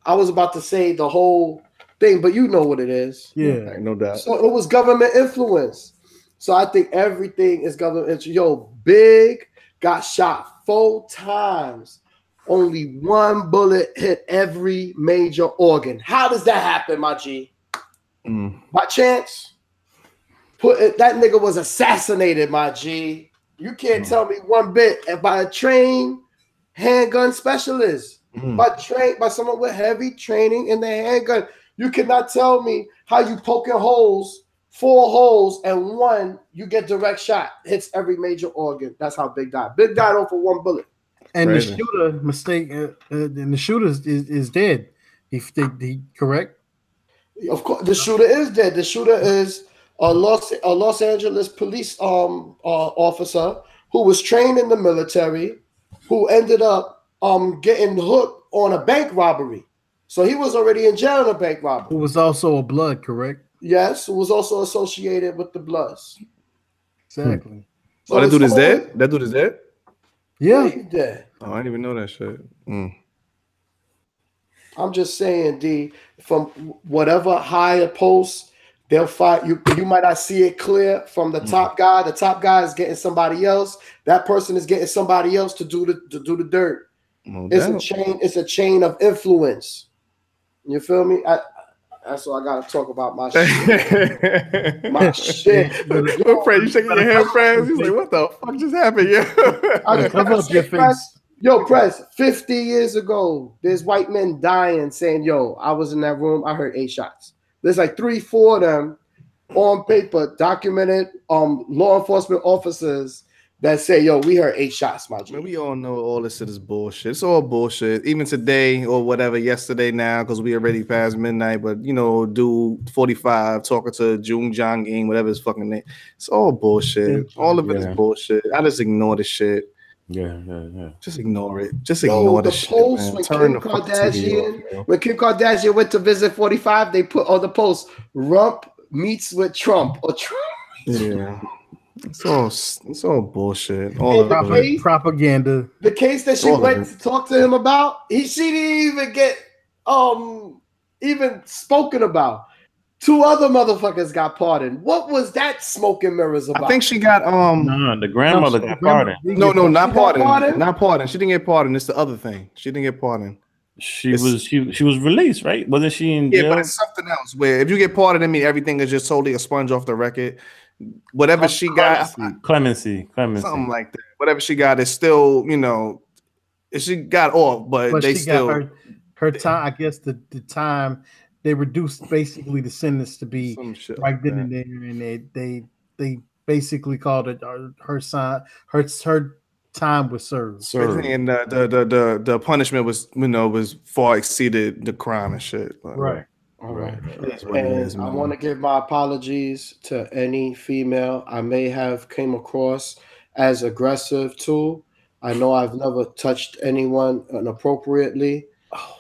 I was about to say the whole thing, but you know what it is. Yeah, no doubt. So it was government influence. So I think everything is government interest. Yo, Big got shot 4 times. Only 1 bullet hit every major organ. How does that happen, my G? By chance? That nigga was assassinated, my G. You can't tell me one bit. And by a trained handgun specialist, by someone with heavy training in the handgun, you cannot tell me how you poking holes, 4 holes, and 1 you get direct shot, hits every major organ. That's how Big died. Big died off of 1 bullet. And the shooter and the shooter is dead. He correct? Of course, the shooter is dead. The shooter is a Los Angeles police officer who was trained in the military, who ended up getting hooked on a bank robbery. So he was already in jail in a bank robbery. Who was also a blood, correct? Yes, who was also associated with the Bloods. Exactly. So that dude is dead? That dude is dead? Yeah, he's dead. Oh, I didn't even know that shit. I'm just saying, D, from whatever higher post, they'll fight you. You might not see it clear from the top guy. The top guy is getting somebody else. That person is getting somebody else to do the dirt. It's a chain of influence. You feel me? That's why I gotta talk about my shit. My shit. Yo, Prez, you shaking your head, Prez? He's like, what the fuck just happened? Yo, Prez, 50 years ago, there's white men dying saying, yo, I was in that room, I heard 8 shots. There's like 3-4 of them on paper, documented law enforcement officers that say, yo, we heard 8 shots, my G. Man, we all know all this shit is bullshit. It's all bullshit. Even today or whatever, yesterday now, because we already past midnight, but, you know, dude 45 talking to Jung Jong-in, whatever his fucking name. It's all bullshit. All of it is bullshit. I just ignore the shit. Yeah. Just ignore it. Just ignore the shit, man. When Kim Kardashian went to visit 45, they put on the post, Rump meets with Trump or Trump. Yeah. It's all bullshit. All of it. Propaganda. The case that she went to talk to him about, she didn't even get even spoken about. 2 other motherfuckers got pardoned. What was that smoke and mirrors about? I think she got the grandmother got pardoned. No, not pardoned. Not pardoned. She didn't get pardoned. It's the other thing. She didn't get pardoned. She was released, right? Wasn't she in jail? Yeah, but it's something else where if you get pardoned, I mean everything is just totally a sponge off the record. Whatever she got, clemency, something like that. Whatever she got is still, you know, she got off, but they still got her time. I guess the time they reduced basically the sentence to be right then and there, and they basically called it her time was served. And the punishment was far exceeded the crime and shit. Right. All right. And I want to give my apologies to any female I may have came across as aggressive too. I know I've never touched anyone inappropriately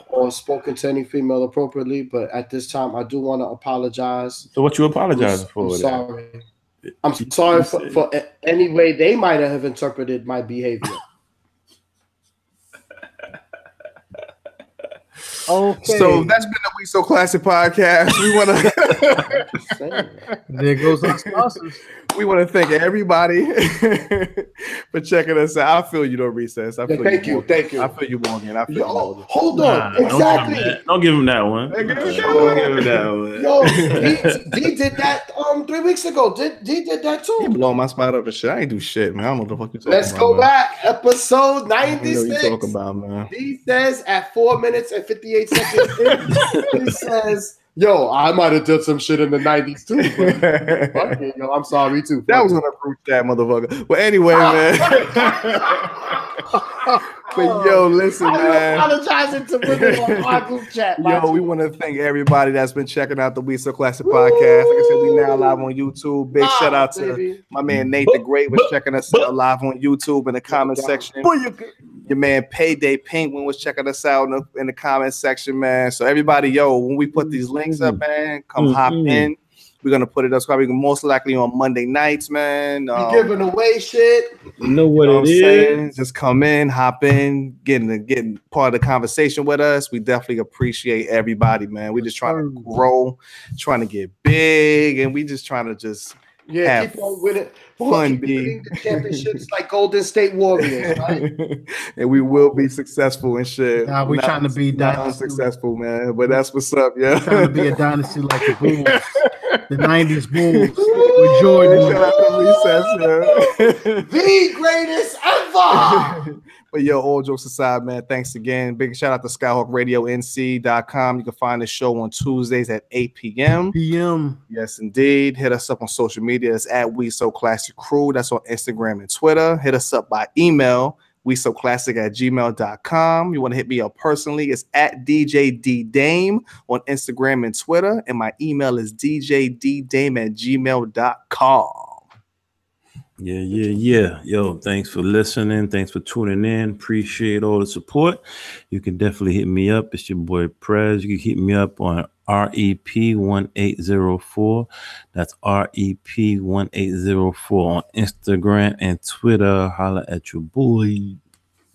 or spoken to any female appropriately, but at this time I do want to apologize. So what you apologizing for? I'm sorry for any way they might have interpreted my behavior. Okay. So that's been the We So Classic podcast. We want to. There goes the sponsors. We want to thank everybody for checking us out. I feel you, though, Recess. Thank you. I feel you, Morgan. Hold on. Exactly. Don't give him that one. Don't give him that one. Yo, D did that 3 weeks ago. D did that too. He blow my spot up and shit. I ain't do shit, man. I don't know what the fuck you talking about. Let's go back. Episode 96. I don't know what you talking about, man. D says at 4 minutes and 58 seconds he says, yo, I might have done some shit in the 90s too. But fuck it, yo, I'm sorry too. That was on a group chat, motherfucker. But anyway, man. But yo, listen, man. Apologizing to women on our group chat. Yo, we want to thank everybody that's been checking out the We So Classic podcast. Like I said, we now live on YouTube. Big shout out to my man Nate the Great was checking us out live on YouTube in the comment section. Your man Payday Penguin was checking us out in the comment section, man. So everybody, yo, when we put these links up, man, come hop in. We're gonna put it up probably most likely on Monday nights, man. You giving away shit. You know what it is. Saying? Just come in, hop in, getting part of the conversation with us. We definitely appreciate everybody, man. We just trying to grow, trying to get big, and we just trying to Yeah, keep on winning. Fun, keep winning the championships like Golden State Warriors, right? And we will be successful and shit. Nah, we're trying to be not dynasty. unsuccessful, man. But that's what's up, yeah. We're trying to be a dynasty like the Bulls, the '90s Bulls with Jordan. Shout out to Recess, yeah. The greatest ever. But yo, all jokes aside, man, thanks again. Big shout out to SkyhawkRadioNC.com. You can find the show on Tuesdays at 8 p.m. Yes, indeed. Hit us up on social media. It's at We So Classic Crew. That's on Instagram and Twitter. Hit us up by email, WeSoClassic@gmail.com. You want to hit me up personally, it's at DJ Dee Dame on Instagram and Twitter. And my email is djddame@gmail.com. Yeah. Yo, thanks for listening. Thanks for tuning in. Appreciate all the support. You can definitely hit me up. It's your boy Prez. You can hit me up on REP1804. That's REP1804 on Instagram and Twitter. Holla at your boy.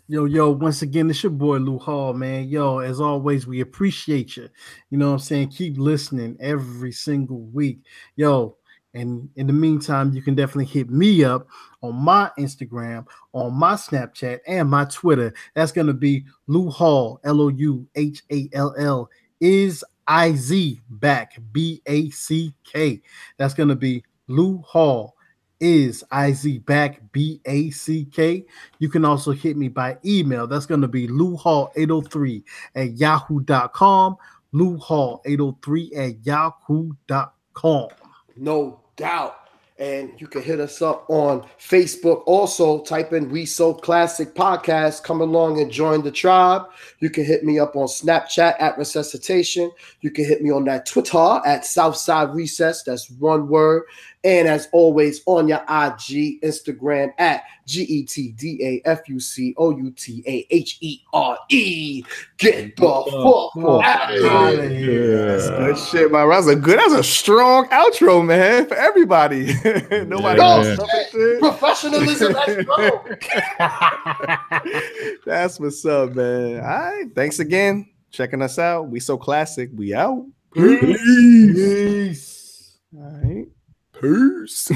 Yo, once again, it's your boy Lou Hall, man. Yo, as always, we appreciate you. You know what I'm saying? Keep listening every single week. Yo, and in the meantime, you can definitely hit me up on my Instagram, on my Snapchat, and my Twitter. That's going to be Lou Hall, LOUHALL, is IZ back, BACK. That's going to be Lou Hall, is IZ back, BACK. You can also hit me by email. That's going to be louhall803@yahoo.com, louhall803@yahoo.com. No doubt. And you can hit us up on Facebook. Also, type in We So Classic Podcast. Come along and join the tribe. You can hit me up on Snapchat at Resuscitation. You can hit me on that Twitter at Southside Recess. That's one word. And as always, on your IG, Instagram at GETDAFUCOUTAHERE. Get the fuck out of here. That's good shit, man. That's a strong outro, man, for everybody. Nobody else. Professionalism. Let's go. That's what's up, man. All right. Thanks again. Checking us out. We So Classic. We out. Peace. All right. Peace.